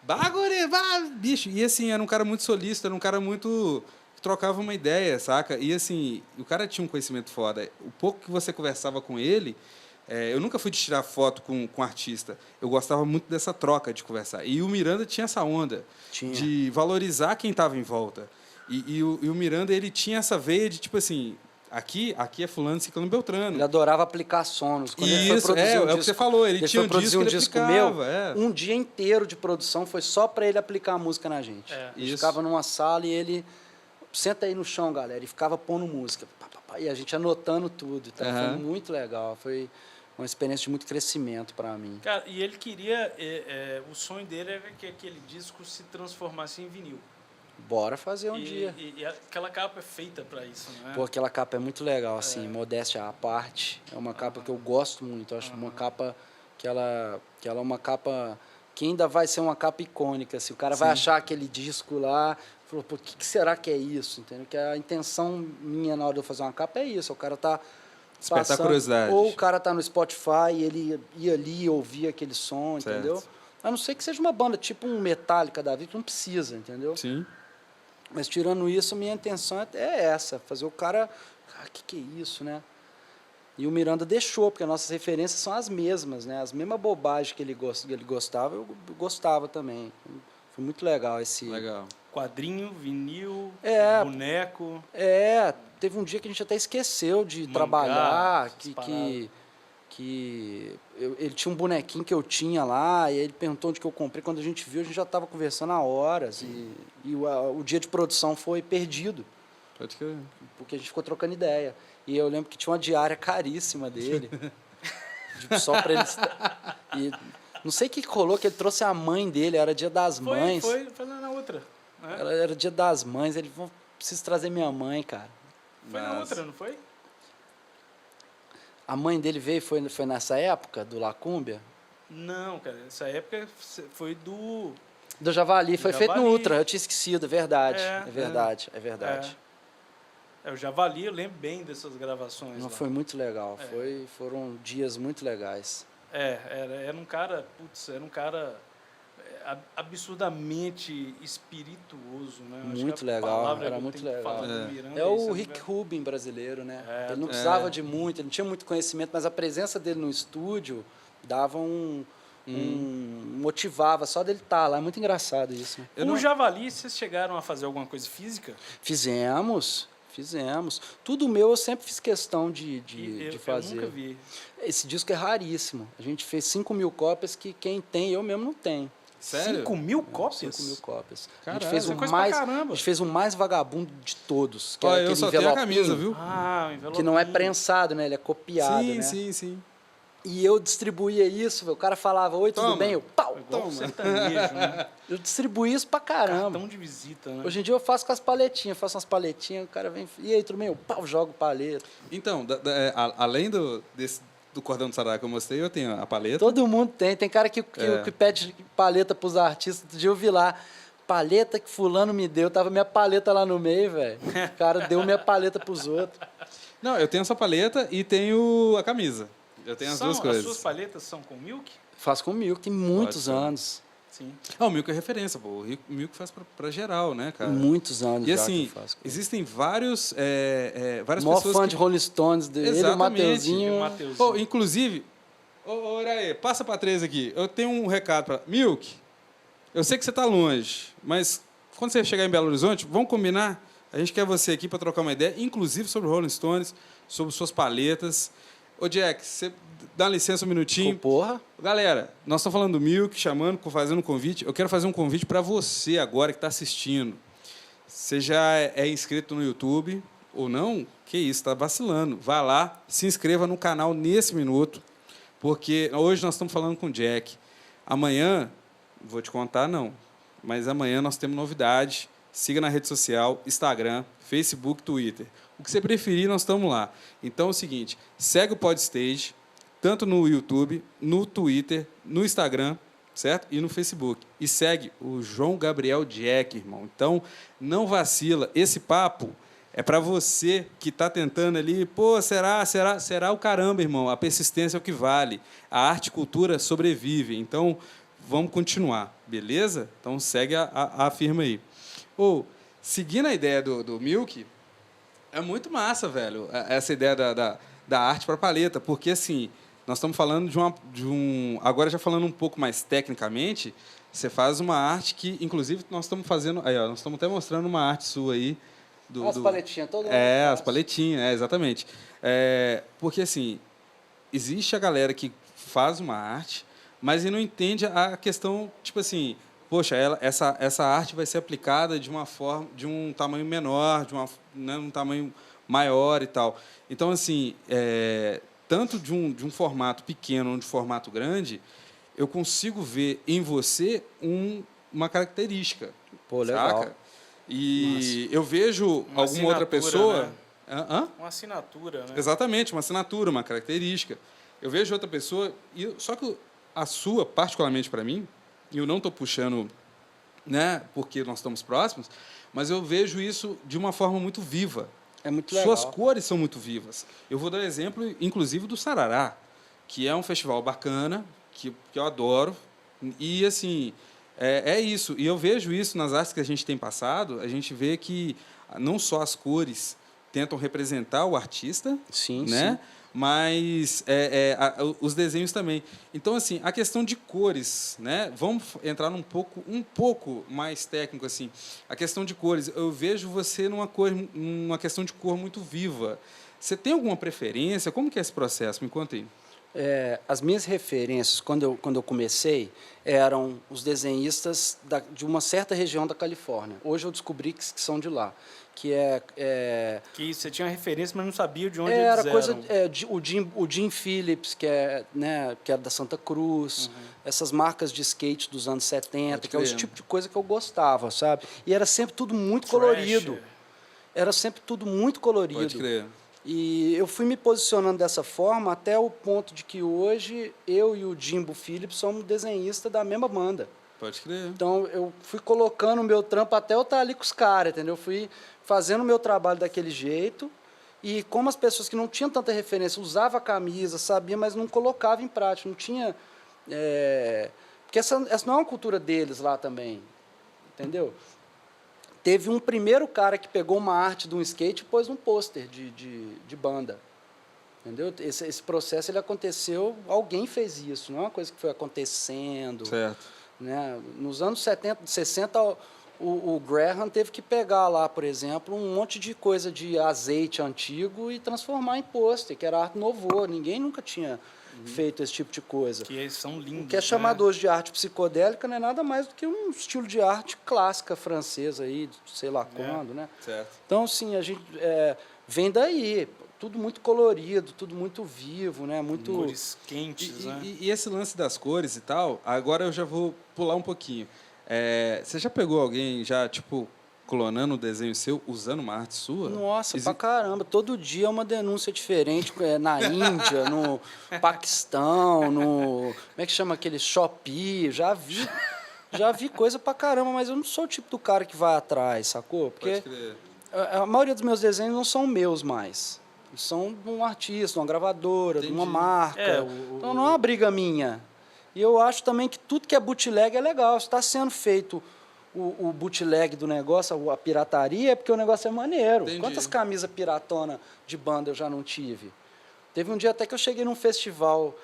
S1: Bácori, bicho. E, assim, era um cara muito solícito, era um cara muito... que trocava uma ideia, saca? E, assim, o cara tinha um conhecimento foda. O pouco que você conversava com ele... eu nunca fui de tirar foto com artista. Eu gostava muito dessa troca de conversar. E o Miranda tinha essa onda de valorizar quem estava em volta. E o Miranda, ele tinha essa veia de, tipo assim, aqui é fulano, ciclano, beltrano.
S3: Ele adorava aplicar sonos. Quando
S1: Isso,
S3: ele foi produzir
S1: o que você falou. Ele tinha
S3: um disco meu,
S1: aplicava,
S3: um dia inteiro de produção foi só para ele aplicar a música na gente. A gente ficava numa sala e ele... Senta aí no chão, galera. E ficava pondo música. E a gente anotando tudo. Então, foi muito legal. Foi... uma experiência de muito crescimento para mim.
S2: Cara, e ele queria... o sonho dele era que aquele disco se transformasse em vinil.
S3: Bora fazer um dia.
S2: E aquela capa é feita para isso, não é?
S3: Pô, aquela capa é muito legal, assim, modéstia à parte. É uma capa que eu gosto muito. Eu acho uma capa que ela é uma capa que ainda vai ser uma capa icônica. Assim. O cara vai achar aquele disco lá... Falou, pô, o que será que é isso? Entendeu? Que a intenção minha na hora de eu fazer uma capa é isso. O cara tá...
S1: despertar curiosidade.
S3: Ou o cara tá no Spotify e ele ia ali e ouvia aquele som,
S1: certo.
S3: entendeu? A não ser que seja uma banda tipo um Metallica da vida, que não precisa, entendeu?
S1: Sim.
S3: Mas tirando isso, minha intenção é essa, fazer o cara... que é isso, né? E o Miranda deixou, porque as nossas referências são as mesmas, né? As mesmas bobagens que ele gostava, eu gostava também. Foi muito legal esse...
S1: Legal.
S2: Quadrinho, vinil, boneco...
S3: Teve um dia que a gente até esqueceu de
S2: mangá,
S3: trabalhar, ele tinha um bonequinho que eu tinha lá, e ele perguntou onde que eu comprei. Quando a gente viu, a gente já estava conversando há horas, e o dia de produção foi perdido.
S1: Pode crer.
S3: Porque a gente ficou trocando ideia. E eu lembro que tinha uma diária caríssima dele, só para ele... E não sei o que rolou, que ele trouxe a mãe dele, era dia das mães.
S2: Foi na outra. Né?
S3: Era dia das mães, ele falou, preciso trazer minha mãe, cara.
S2: Foi na outra, não foi?
S3: A mãe dele veio, foi nessa época do Lacúmbia?
S2: Não, cara, essa época foi do...
S3: Do Javali, foi feito no
S2: Javali.
S3: Ultra, eu tinha esquecido, é verdade,
S2: É,
S3: é verdade, é verdade.
S2: O Javali, eu lembro bem dessas gravações.
S3: Não,
S2: lá.
S3: foi muito legal, foram dias muito legais.
S2: Era um cara, absurdamente espirituoso, né? Acho
S3: Muito
S2: que a
S3: legal,
S2: palavra
S3: era
S2: que eu
S3: muito
S2: tenho que
S3: legal.
S2: falar do Miranda
S3: É
S2: isso,
S3: o
S2: né?
S3: Rick Rubin brasileiro, né?
S2: É,
S3: Ele não precisava de muito, ele não tinha muito conhecimento, mas a presença dele no estúdio dava motivava só dele estar lá. É muito engraçado isso. Né?
S2: O Javali, vocês chegaram a fazer alguma coisa física?
S3: Fizemos. Tudo meu eu sempre fiz questão de fazer.
S2: Eu nunca vi.
S3: Esse disco é raríssimo. A gente fez 5.000 cópias que quem tem, eu mesmo não tenho.
S1: Sério?
S2: 5.000 cópias?
S3: 5.000 cópias.
S1: Caralho,
S3: a gente fez
S2: isso é
S3: o
S2: coisa pra
S3: mais,
S2: caramba.
S3: a gente fez o mais vagabundo de todos. Que é
S1: Olha, eu
S3: aquele
S1: só tenho a
S3: envelopinho,
S1: camisa, viu?
S2: Ah, o envelopinho.
S3: que não é prensado, né? Ele é copiado, né?
S1: Sim.
S3: E eu distribuía isso, velho. O cara falava, oi, tudo
S1: Toma.
S3: bem? Eu, pau!
S2: Igual o sertanejo, né?
S3: Eu distribuí isso pra caramba.
S2: Cartão de visita, né?
S3: Hoje em dia eu faço com as paletinhas, faço umas paletinhas, o cara vem, e aí, tudo bem? Eu, pau, jogo paleta.
S1: Então, além do cordão do Sarará que eu mostrei, eu tenho a paleta.
S3: Todo mundo tem. Tem cara que pede paleta pros artistas. Outro dia eu vi lá, paleta que fulano me deu. Tava minha paleta lá no meio, velho. O cara deu minha paleta pros outros.
S1: Não, eu tenho essa paleta e tenho a camisa. Eu tenho as duas coisas.
S2: As suas paletas são com milk?
S3: Faço com o Milk, tem muitos
S1: Pode ser.
S3: anos.
S2: Sim.
S1: O Milk é referência, pô. O Milk faz pra geral, né, cara?
S3: Muitos anos
S1: E
S3: já
S1: assim,
S3: que eu faço com ele.
S1: existem várias
S3: O maior
S1: pessoas
S3: fã
S1: que...
S3: de Rolling Stones dele, ele e o
S1: Exatamente.
S3: Mateuzinho.
S2: E o Mateuzinho.
S1: Pô, inclusive, Oraê, passa pra três aqui. Eu tenho um recado pra... Milk, eu sei que você tá longe, mas quando você chegar em Belo Horizonte, vamos combinar? A gente quer você aqui para trocar uma ideia, inclusive sobre Rolling Stones, sobre suas paletas. Ô, Jack, você dá licença um minutinho.
S3: Porra.
S1: Galera, nós estamos falando do Milk, chamando, fazendo um convite. Eu quero fazer um convite para você agora que está assistindo. Você já é inscrito no YouTube ou não? Que isso, está vacilando. Vá lá, se inscreva no canal nesse minuto, porque hoje nós estamos falando com o Jack. Amanhã, vou te contar, não, mas amanhã nós temos novidade. Siga na rede social, Instagram, Facebook, Twitter. O que você preferir, nós estamos lá. Então é o seguinte, segue o Podstage, tanto no YouTube, no Twitter, no Instagram, certo? E no Facebook. E segue o João Gabriel Jack, irmão. Então, não vacila. Esse papo é para você que está tentando ali, pô, será o caramba, irmão. A persistência é o que vale. A arte e cultura sobrevive. Então, vamos continuar, beleza? Então, segue a firma aí. Seguindo a ideia do Milk, é muito massa, velho, essa ideia da arte para paleta, porque, assim, nós estamos falando agora já falando um pouco mais tecnicamente, você faz uma arte que, inclusive, nós estamos fazendo, aí, ó, nós estamos até mostrando uma arte sua aí.
S3: As paletinhas, todo mundo
S1: as paletinhas, exatamente. Porque, assim, existe a galera que faz uma arte, mas não entende a questão, tipo assim, poxa, essa arte vai ser aplicada de uma forma, de um tamanho menor, um tamanho maior e tal. Então, assim, tanto de um formato pequeno ou de formato grande, eu consigo ver em você uma característica.
S3: Pô, legal.
S1: Saca? E eu vejo
S2: Uma
S1: alguma outra pessoa...
S2: Né? Uma assinatura, né?
S1: Exatamente, uma assinatura, uma característica. Eu vejo outra pessoa, só que a sua, particularmente para mim, e eu não estou puxando, né, porque nós estamos próximos, mas eu vejo isso de uma forma muito viva.
S3: É muito legal.
S1: Suas cores são muito vivas. Eu vou dar exemplo, inclusive, do Sarará, que é um festival bacana, que eu adoro. E, assim, é isso. E eu vejo isso nas artes que a gente tem passado, a gente vê que não só as cores tentam representar o artista,
S3: sim,
S1: né?
S3: Sim.
S1: Mas os desenhos também. Então, assim, a questão de cores, né? Vamos entrar um pouco mais técnico, assim. A questão de cores, eu vejo você numa questão de cor muito viva. Você tem alguma preferência? Como que é esse processo? Me conta aí.
S3: As minhas referências, quando eu comecei, eram os desenhistas de uma certa região da Califórnia. Hoje eu descobri que são de lá.
S2: Que você tinha referência, mas não sabia de onde
S3: era
S2: eles eram.
S3: O Jim Phillips, que é da Santa Cruz, essas marcas de skate dos anos 70, que é o tipo de coisa que eu gostava, sabe? E era sempre tudo muito colorido. Era sempre tudo muito colorido.
S1: Pode crer.
S3: E eu fui me posicionando dessa forma até o ponto de que hoje eu e o Jimbo Phillips somos desenhistas da mesma banda.
S1: Pode crer.
S3: Então, eu fui colocando o meu trampo até eu estar ali com os caras, entendeu? Eu fui fazendo o meu trabalho daquele jeito e como as pessoas que não tinham tanta referência usavam a camisa, sabia, mas não colocava em prática, não tinha... Porque essa não é uma cultura deles lá também, entendeu? Teve um primeiro cara que pegou uma arte de um skate e pôs um pôster de banda. Entendeu? Esse processo ele aconteceu, alguém fez isso, não é uma coisa que foi acontecendo.
S1: Certo.
S3: Né? Nos anos 70, 60, o Graham teve que pegar lá, por exemplo, um monte de coisa de azeite antigo e transformar em pôster, que era arte nouveau. Ninguém nunca tinha feito esse tipo de coisa.
S2: Que são lindos.
S3: O que é chamado hoje de arte psicodélica não é nada mais do que um estilo de arte clássica francesa, aí, sei lá quando. Né?
S1: Certo.
S3: Então, assim, a gente vem daí. Tudo muito colorido, tudo muito vivo, né? Muito...
S2: Cores quentes, né?
S1: E esse lance das cores e tal, agora eu já vou pular um pouquinho. Você já pegou alguém já, tipo, clonando um desenho seu, usando uma arte sua?
S3: Nossa, pra caramba. Todo dia é uma denúncia diferente. Na Índia, no Paquistão, no... Como é que chama aquele? Shopee. Já vi coisa pra caramba, mas eu não sou o tipo do cara que vai atrás, sacou? Porque a maioria dos meus desenhos não são meus mais. São de um artista, de uma gravadora, de uma marca. Então não é uma briga minha. E eu acho também que tudo que é bootleg é legal. Se está sendo feito o bootleg do negócio, a pirataria, é porque o negócio é maneiro.
S1: Entendi.
S3: Quantas camisas piratona de banda eu já não tive? Teve um dia até que eu cheguei num festival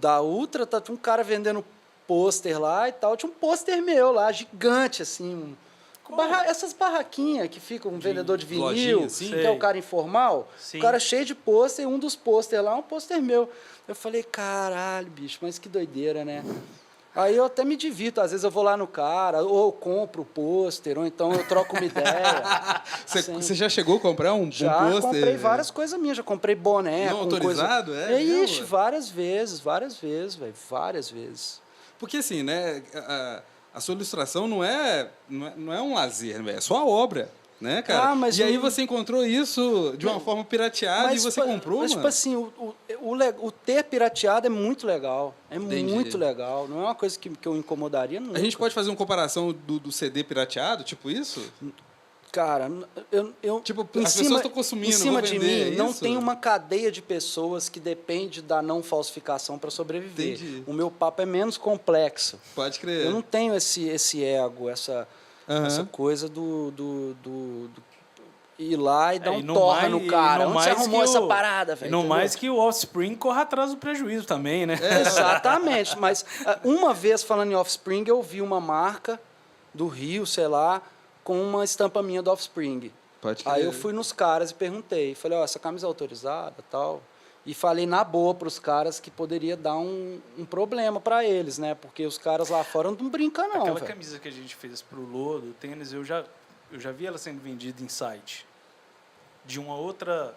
S3: da Ultra, tinha um cara vendendo pôster lá e tal. Tinha um pôster meu lá, gigante, assim, essas barraquinhas que ficam um vendedor de vinil,
S1: lojinha, assim?
S3: que é o cara informal,
S2: Sim.
S3: o cara cheio de pôster, e um dos pôster lá é um pôster meu. Eu falei, caralho, bicho, mas que doideira, né? Aí eu até me divirto, às vezes eu vou lá no cara, ou eu compro o pôster, ou então eu troco uma ideia.
S1: Você já chegou a comprar um
S3: Já
S1: pôster?
S3: comprei várias coisas minhas, já comprei boné.
S1: Não
S3: com
S1: autorizado?
S3: Coisa... Ixi,
S1: mesmo?
S3: várias vezes, velho, várias vezes.
S1: Porque assim, né, a sua ilustração não é um lazer, né, é só a obra, né, cara?
S3: Mas
S1: e aí você encontrou isso de uma forma pirateada e você comprou,
S3: mas,
S1: mano?
S3: tipo assim, o ter pirateado é muito legal. É
S1: Entendi.
S3: muito legal. Não é uma coisa que eu incomodaria nunca.
S1: A gente pode fazer uma comparação do CD pirateado, tipo isso?
S3: Cara,
S1: Tipo,
S3: em
S1: as
S3: cima,
S1: pessoas estão consumindo,
S3: em cima
S1: vão
S3: de
S1: vender,
S3: mim, não
S1: isso?
S3: tem uma cadeia de pessoas que depende da não falsificação para sobreviver.
S1: Entendi.
S3: O meu papo é menos complexo.
S1: Pode crer.
S3: Eu não tenho esse ego, essa coisa do ir lá e dar um torra no cara. Onde você arrumou essa parada, velho?
S2: Não
S3: Entendeu?
S2: mais que o Offspring corra atrás do prejuízo também, né?
S3: Exatamente. Mas uma vez, falando em Offspring, eu vi uma marca do Rio, sei lá, com uma estampa minha do Offspring.
S1: Pode crer.
S3: Aí eu fui nos caras e perguntei. Falei, essa camisa é autorizada e tal. E falei na boa para os caras que poderia dar um problema para eles, né? Porque os caras lá fora não brincam, não.
S2: Aquela
S3: véio.
S2: camisa que a gente fez pro Lô, do tênis, eu já vi ela sendo vendida em site. De uma outra...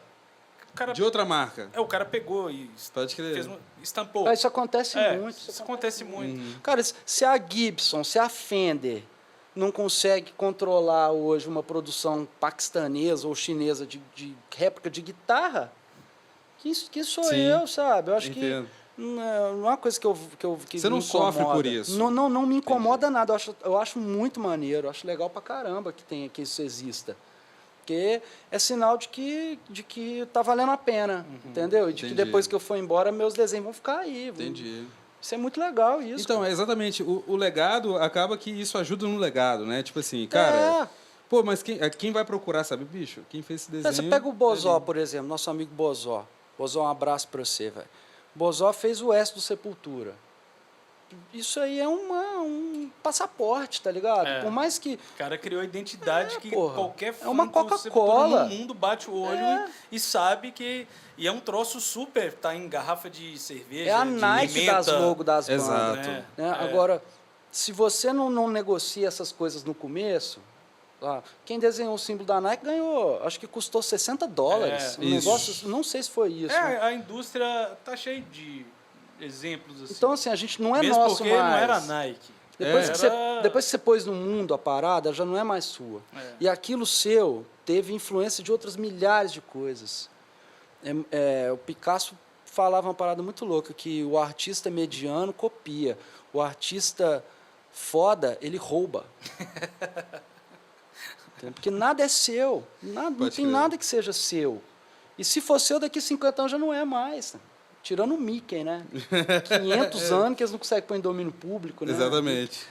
S1: De outra marca.
S2: O cara pegou e
S1: Pode crer.
S2: estampou.
S3: Isso acontece muito.
S2: Isso acontece muito.
S3: Cara, se a Gibson, se a Fender não consegue controlar hoje uma produção paquistanesa ou chinesa de réplica de guitarra, que sou
S1: Sim,
S3: eu, sabe? Eu acho
S1: entendo.
S3: que não é uma coisa que
S1: Você não
S3: me
S1: sofre
S3: incomoda.
S1: por isso?
S3: Não me incomoda nada. Eu acho muito maneiro, eu acho legal pra caramba que isso exista. Porque é sinal de que tá valendo a pena, entendeu? E de que
S1: Entendi.
S3: depois que eu for embora, meus desenhos vão ficar aí.
S1: Entendi.
S3: Isso é muito legal, isso.
S1: Então,
S3: cara.
S1: exatamente. O legado, acaba que isso ajuda no legado, né? Tipo assim, cara... Pô, mas quem vai procurar, sabe, bicho? Quem fez esse desenho...
S3: Você pega o Bozó, por exemplo, nosso amigo Bozó. Bozó, um abraço pra você, velho. Bozó fez o S do Sepultura. Isso aí é um passaporte, tá ligado?
S2: É.
S3: Por mais que...
S2: O cara criou a identidade que
S3: porra.
S2: qualquer fã
S3: É uma
S2: do
S3: Coca-Cola.
S2: Sepultura no mundo bate o olho e sabe que... E é um troço super, tá em garrafa de cerveja,
S3: É a
S2: de
S3: Nike
S2: pimenta.
S3: das logo das bandas.
S1: Exato.
S3: Né? Agora, se você não negocia essas coisas no começo... Quem desenhou o símbolo da Nike ganhou, acho que custou $60. Um
S1: isso.
S3: negócio, não sei se foi isso. né?
S2: A indústria tá cheia de exemplos assim.
S3: Então, assim, a gente não é
S2: Mesmo
S3: nosso
S2: porque
S3: mais.
S2: não era Nike.
S3: Depois que você pôs no mundo a parada, já não é mais sua.
S2: É.
S3: E aquilo seu teve influência de outras milhares de coisas. O Picasso falava uma parada muito louca, que o artista mediano copia, o artista foda, ele rouba. Porque nada é seu, não tem nada que seja seu. E se for seu, daqui a 50 anos já não é mais. Tirando o Mickey, né? 500 anos que eles não conseguem pôr em domínio público, né?
S1: Exatamente.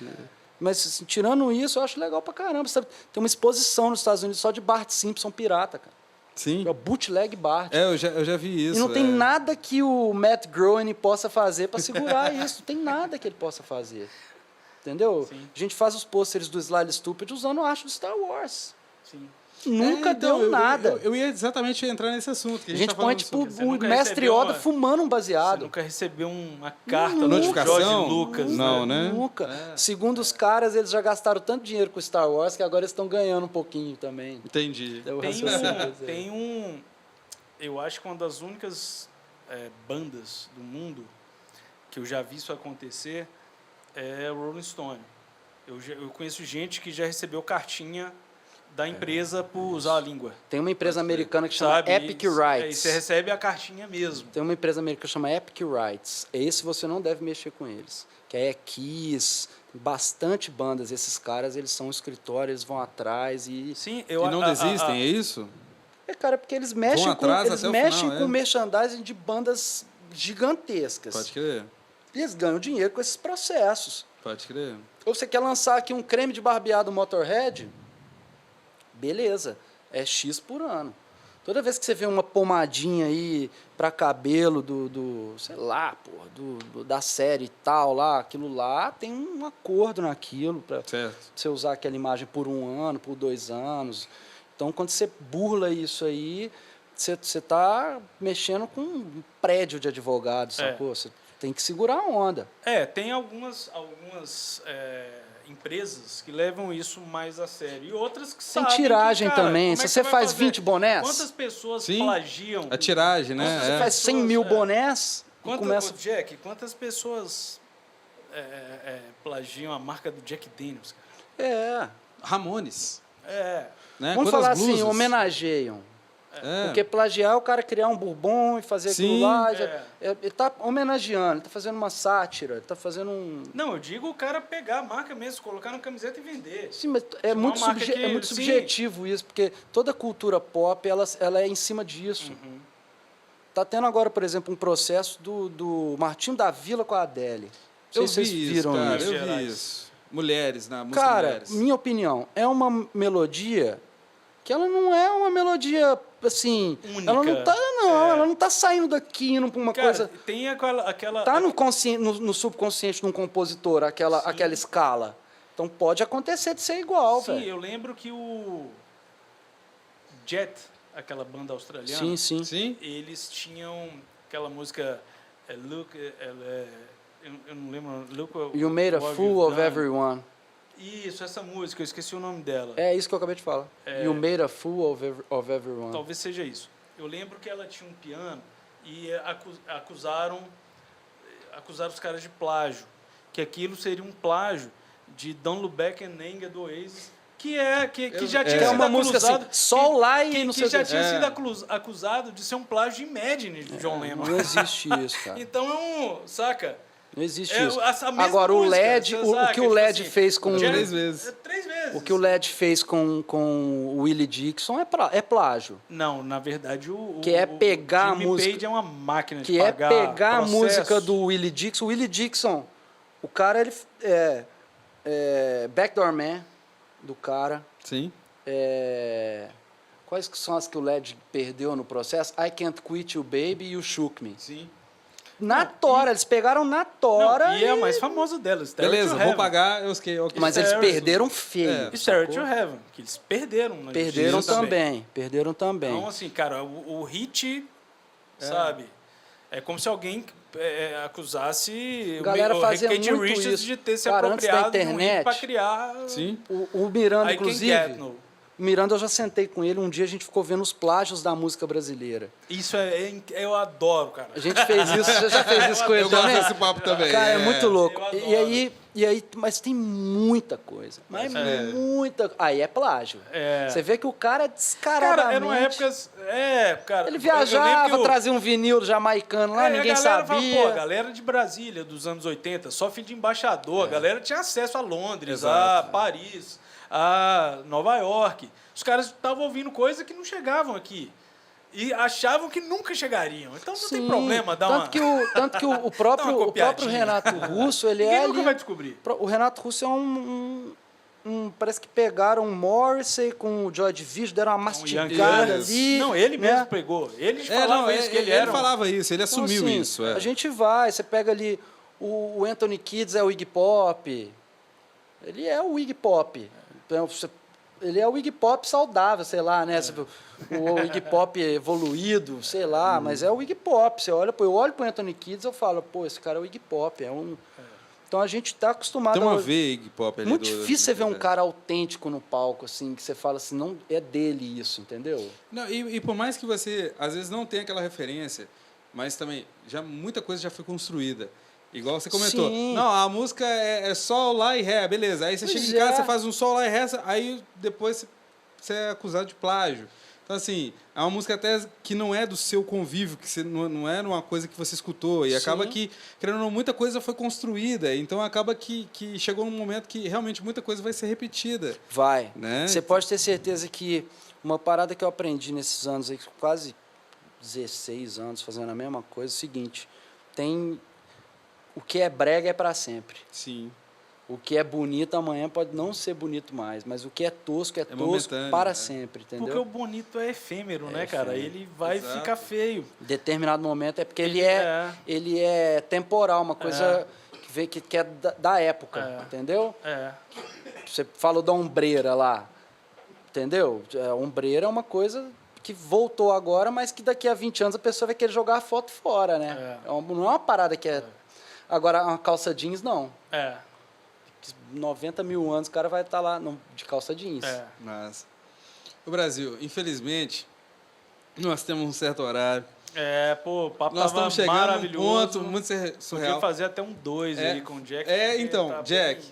S3: Mas, assim, tirando isso, eu acho legal pra caramba. Sabe? Tem uma exposição nos Estados Unidos só de Bart Simpson pirata, cara.
S1: Sim.
S3: É o bootleg Bart.
S1: Eu já vi isso.
S3: E não tem nada que o Matt Groening possa fazer para segurar isso. Não tem nada que ele possa fazer. Entendeu?
S2: Sim.
S3: A gente faz os pôsteres do Sly Stupid usando o arte do Star Wars.
S2: Sim.
S3: Nunca deu nada.
S1: Eu ia exatamente entrar nesse assunto. Que
S3: a gente
S1: tá
S3: põe,
S1: falando
S3: tipo,
S1: sobre.
S3: o mestre Yoda fumando um
S2: Você
S3: baseado.
S2: nunca recebeu uma carta
S3: Nunca.
S2: do
S1: Notificação?
S2: George Lucas?
S1: Não, né?
S3: Nunca. Segundo os caras, eles já gastaram tanto dinheiro com Star Wars que agora eles estão ganhando um pouquinho também.
S1: Entendi.
S3: É o
S2: Tem
S3: raciocínio.
S2: tem um... Eu acho que uma das únicas bandas do mundo que eu já vi isso acontecer é o Rolling Stone. Eu conheço gente que já recebeu cartinha da empresa por usar a língua.
S3: Tem uma empresa americana que chama
S2: Sabe?
S3: Epic
S2: E
S3: Rights.
S2: você recebe a cartinha mesmo.
S3: Tem uma empresa americana que chama Epic Rights. Esse você não deve mexer com eles. Que é Kiss, bastante bandas. Esses caras, eles são um escritório, eles vão atrás e...
S2: Sim,
S1: E não desistem, é isso?
S3: Cara, porque eles mexem
S1: atrás
S3: eles
S1: até o
S3: mexem
S1: final,
S3: com merchandising de bandas gigantescas.
S1: Pode crer.
S3: E eles ganham dinheiro com esses processos.
S1: Pode crer.
S3: Ou você quer lançar aqui um creme de barbeado Motorhead? Beleza, é X por ano. Toda vez que você vê uma pomadinha aí para cabelo sei lá, porra, da série tal lá, aquilo lá, tem um acordo naquilo para você usar aquela imagem por 1 ano, por 2 anos. Então, quando você burla isso aí, você está mexendo com um prédio de advogados, sacou? Você tem que segurar a onda.
S2: Tem algumas empresas que levam isso mais a sério. E outras que
S3: Tem
S2: sabem
S3: tiragem
S2: que, cara,
S3: também. Se você faz 20 bonés...
S2: Quantas pessoas
S1: Sim,
S2: plagiam?
S1: a tiragem, né?
S3: Se você faz 100 mil bonés...
S2: Jack, quantas pessoas plagiam a marca do Jack Daniels, cara?
S1: Ramones. Né?
S3: Vamos
S1: Quantas
S3: falar
S1: blusas?
S3: assim, homenageiam. Porque plagiar é o cara criar um bourbon e fazer aquilo lá. Ele está homenageando, ele está fazendo uma sátira, ele está fazendo um...
S2: Não, eu digo o cara pegar a marca mesmo, colocar na camiseta e vender.
S3: Sim, mas é muito subjetivo isso, porque toda cultura pop ela é em cima disso. Está tendo agora, por exemplo, um processo do Martinho da Vila com a Adele.
S1: Eu vi isso, cara, eu vi isso. Mulheres, na música Mulheres.
S3: Minha opinião, é uma melodia que ela não é uma melodia, assim...
S2: única.
S3: Ela não tá saindo daqui, indo pra uma coisa...
S2: Tem aquela...
S3: Tá no subconsciente de um compositor, aquela escala. Então pode acontecer de ser igual, velho.
S2: Sim, eu lembro que o Jet, aquela banda australiana...
S3: Sim.
S2: Eles tinham aquela música... eu não lembro...
S3: You Made a Fool of Everyone.
S2: Isso, essa música, eu esqueci o nome dela.
S3: É isso que eu acabei de falar. You Made a Fool of Everyone.
S2: Talvez seja isso. Eu lembro que ela tinha um piano e acusaram os caras de plágio. Que aquilo seria um plágio de Don't Look Back and Anger do Oasis, que já tinha sido
S3: uma música
S2: acusado...
S3: assim, Sol lá e não sei
S2: que já tinha sido acusado de ser um plágio de Imagine de John Lennon.
S3: Não existe isso, cara.
S2: Então saca?
S3: Não existe isso.
S2: Agora,
S3: o LED, o que o LED fez com...
S1: 3 vezes.
S2: 3 vezes.
S3: O que o LED fez com o Willie Dixon é plágio.
S2: Não, na verdade,
S3: que é pegar
S2: Jimmy
S3: a música...
S2: Page é uma máquina de
S3: que
S2: pagar
S3: é pegar
S2: processo.
S3: A música do Willie Dixon. O Willie Dixon, o cara, ele... Backdoor Man, do cara.
S1: Sim.
S3: Quais que são as que o LED perdeu no processo? I Can't Quit You Baby e o Shook Me.
S1: Sim.
S3: Eles pegaram na tora.
S2: E é a mais famosa delas.
S1: Beleza, vou pagar. Okay.
S3: Mas eles perderam feio.
S2: Stairway to Heaven, que eles perderam.
S3: Perderam também.
S2: Então, assim, cara, o hit, sabe? É como se alguém acusasse
S3: galera fazia
S2: Kate
S3: muito
S2: Richards
S3: isso.
S2: de ter se
S3: Cara,
S2: apropriado
S3: antes da internet,
S2: para criar...
S1: Sim.
S3: O Miranda, inclusive...
S2: O
S3: Miranda, eu já sentei com ele, um dia a gente ficou vendo os plágios da música brasileira.
S2: Isso eu adoro, cara.
S3: A gente fez isso, você já fez isso com ele também?
S1: Eu gosto desse papo também.
S3: Cara, é muito louco. E aí, E aí, mas tem muita coisa. Mas muita. Aí é plágio. Você vê que o cara é descaradamente...
S2: Cara, eram épocas... cara...
S3: Ele viajava, trazia um vinil jamaicano lá, ninguém sabia.
S2: Fala, a galera de Brasília, dos anos 80, só filho de embaixador. A galera tinha acesso a Londres, a Paris, a Nova York. Os caras estavam ouvindo coisas que não chegavam aqui. E achavam que nunca chegariam. Então não tem problema dar
S3: tanto que o próprio Renato Russo, ele
S2: Ninguém nunca vai descobrir.
S3: O Renato Russo é parece que pegaram um Morrissey com o Joy Division, deram uma mastigada ali.
S2: Não, ele mesmo pegou. Ele falava isso, que ele era.
S1: Ele falava isso, ele assumiu
S3: então, assim,
S1: isso.
S3: A gente você pega ali, o Anthony Kiedis é o Iggy Pop. Ele é o Iggy Pop. Então, ele é o Iggy Pop saudável, sei lá, né? O Iggy Pop evoluído, sei lá, mas é o Iggy Pop. Você olha, eu olho pro Anthony Kiedis e eu falo, esse cara é o Iggy Pop. Então a gente tá acostumado
S1: Tem uma veia Iggy Pop ali.
S3: Muito difícil você ver um cara autêntico no palco, assim, que você fala assim, não é dele isso, entendeu?
S1: Não, e por mais que você, às vezes, não tenha aquela referência, mas também, muita coisa já foi construída. Igual você comentou.
S3: Sim.
S1: Não, a música é sol, lá e ré, beleza. Aí você chega em casa, você faz um sol, lá e ré, aí depois você é acusado de plágio. Então, assim, é uma música até que não é do seu convívio, que você, não é uma coisa que você escutou. E acaba que, querendo ou não, muita coisa foi construída. Então, acaba que chegou num momento que realmente muita coisa vai ser repetida.
S3: Vai.
S1: Né?
S3: Você pode ter certeza que uma parada que eu aprendi nesses anos aí, quase 16 anos fazendo a mesma coisa, é o seguinte, o que é brega é para sempre.
S1: Sim.
S3: O que é bonito amanhã pode não ser bonito mais, mas o que é tosco para sempre, entendeu?
S2: Porque o bonito é efêmero, né, cara? Ele vai ficar feio.
S3: Em determinado momento é porque ele é temporal, uma coisa que é da época, entendeu? Você falou da ombreira lá, entendeu? A ombreira é uma coisa que voltou agora, mas que daqui a 20 anos a pessoa vai querer jogar a foto fora, né? Não é uma parada que é... Agora, uma calça jeans, não. 90 mil anos o cara vai estar lá de calça jeans.
S1: Mas o Brasil, infelizmente, nós temos um certo horário.
S2: O papo
S1: nós
S2: tava
S1: estamos chegando
S2: maravilhoso.
S1: Num ponto muito surreal.
S2: Podia fazer até um 2 aí com o Jack.
S1: Então, Jack,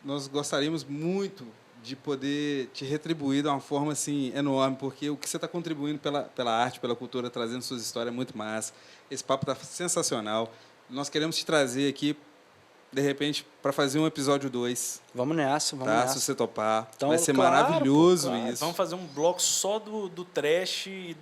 S1: nós gostaríamos muito de poder te retribuir de uma forma assim enorme, porque o que você está contribuindo pela arte, pela cultura, trazendo suas histórias é muito massa. Esse papo está sensacional. Nós queremos te trazer aqui, de repente, para fazer um episódio 2.
S3: Vamos nessa, vamos nessa.
S1: Se você topar.
S3: Então,
S1: vai ser maravilhoso isso.
S2: Vamos fazer um bloco só do trash e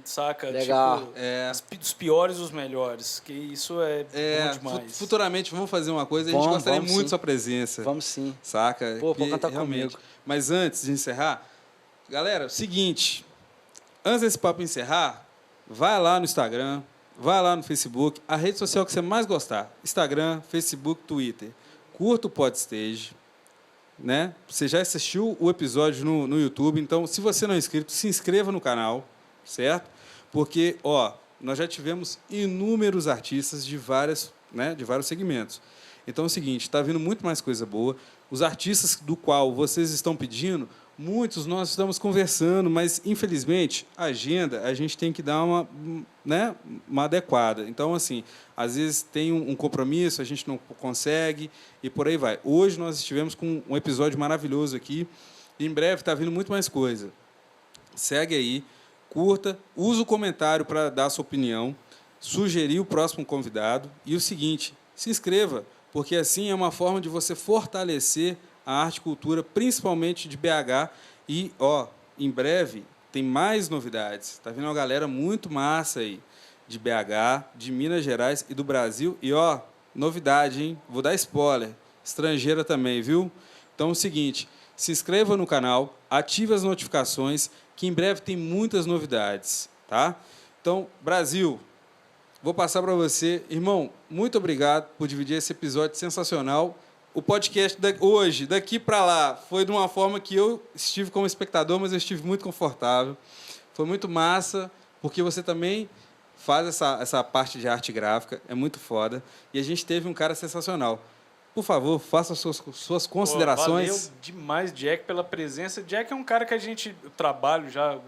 S2: saca?
S3: Legal.
S2: Tipo, dos piores os melhores, que isso é bom demais.
S1: Futuramente vamos fazer uma coisa, a gente gostaria muito da sua presença.
S3: Vamos sim.
S1: Saca?
S3: Pode cantar comigo.
S1: Mas antes de encerrar, galera, seguinte, antes desse papo encerrar, vai lá no Instagram, vai lá no Facebook, a rede social que você mais gostar. Instagram, Facebook, Twitter. Curta o Podstage, né? Você já assistiu o episódio no YouTube, então, se você não é inscrito, se inscreva no canal, certo? Porque, nós já tivemos inúmeros artistas de vários segmentos. Então é o seguinte, está vindo muito mais coisa boa. Os artistas do qual vocês estão pedindo, muitos nós estamos conversando, mas, infelizmente, a agenda, a gente tem que dar uma adequada. Então, assim, às vezes tem um compromisso, a gente não consegue, e por aí vai. Hoje nós estivemos com um episódio maravilhoso aqui, e em breve está vindo muito mais coisa. Segue aí, curta, usa o comentário para dar a sua opinião, sugerir o próximo convidado, e o seguinte, se inscreva, porque assim é uma forma de você fortalecer a arte e cultura, principalmente de BH. E, em breve, tem mais novidades. Está vindo uma galera muito massa aí, de BH, de Minas Gerais e do Brasil. E, novidade, hein? Vou dar spoiler. Estrangeira também, viu? Então, é o seguinte, se inscreva no canal, ative as notificações, que em breve tem muitas novidades, tá? Então, Brasil, vou passar para você. Irmão, muito obrigado por dividir esse episódio sensacional. O podcast hoje, daqui para lá, foi de uma forma que eu estive como espectador, mas eu estive muito confortável. Foi muito massa, porque você também faz essa parte de arte gráfica, é muito foda. E a gente teve um cara sensacional. Por favor, faça suas considerações.
S2: Valeu demais, Jack, pela presença. Jack é um cara que eu trabalho já há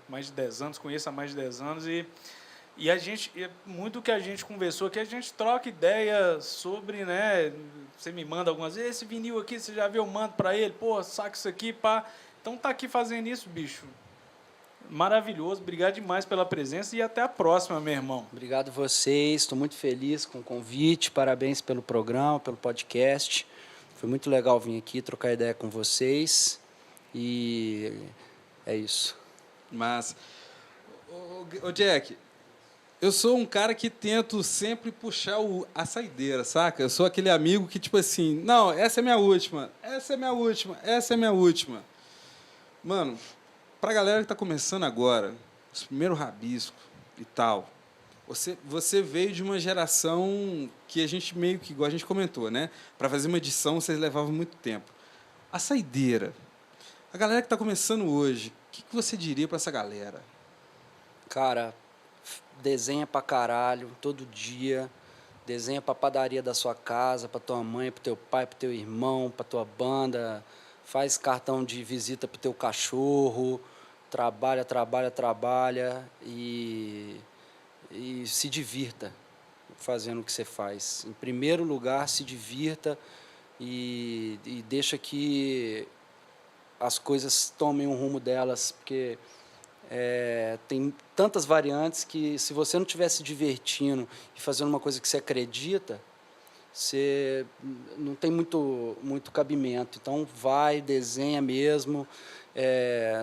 S2: mais de 10 anos, conheço há mais de 10 anos, e E muito que a gente conversou, que a gente troca ideia sobre, né? Você me manda algumas vezes, esse vinil aqui, você já viu, eu mando para ele, pô, saca isso aqui, pá. Então tá aqui fazendo isso, bicho. Maravilhoso, obrigado demais pela presença e até a próxima, meu irmão.
S3: Obrigado a vocês, estou muito feliz com o convite, parabéns pelo programa, pelo podcast. Foi muito legal vir aqui trocar ideia com vocês e é isso.
S1: Mas, ô Jack, eu sou um cara que tento sempre puxar a saideira, saca? Eu sou aquele amigo que, tipo assim, não, essa é minha última, essa é minha última, essa é minha última. Mano, pra galera que tá começando agora, os primeiros rabiscos e tal, você veio de uma geração que a gente meio que, igual a gente comentou, né? Para fazer uma edição, vocês levavam muito tempo. A saideira, a galera que está começando hoje, o que você diria para essa galera?
S3: Cara, desenha pra caralho, todo dia. Desenha pra padaria da sua casa, pra tua mãe, pro teu pai, pro teu irmão, pra tua banda. Faz cartão de visita pro teu cachorro. Trabalha, trabalha, trabalha e se divirta fazendo o que você faz. Em primeiro lugar, se divirta e deixa que as coisas tomem o rumo delas, porque tem tantas variantes que, se você não estiver se divertindo e fazendo uma coisa que você acredita, você não tem muito cabimento. Então, vai, desenha mesmo,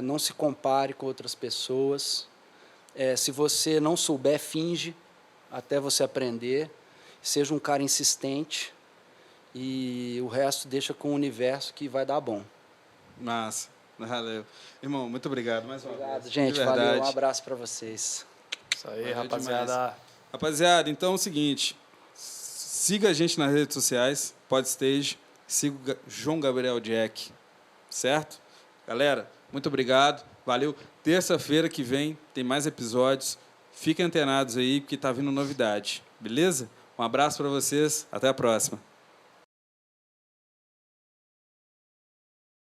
S3: não se compare com outras pessoas. Se você não souber, finge até você aprender. Seja um cara insistente e o resto deixa com o universo que vai dar bom.
S1: Massa, valeu. Irmão, muito obrigado mais uma vez.
S3: Obrigado, gente. Valeu, um abraço para vocês.
S2: Isso aí,
S1: Valeu
S2: rapaziada.
S1: demais. Rapaziada, então é o seguinte, siga a gente nas redes sociais, Podstage, siga o João Gabriel Jack, certo? Galera, muito obrigado, valeu. Terça-feira que vem tem mais episódios. Fiquem antenados aí, porque tá vindo novidade. Beleza? Um abraço para vocês. Até a próxima.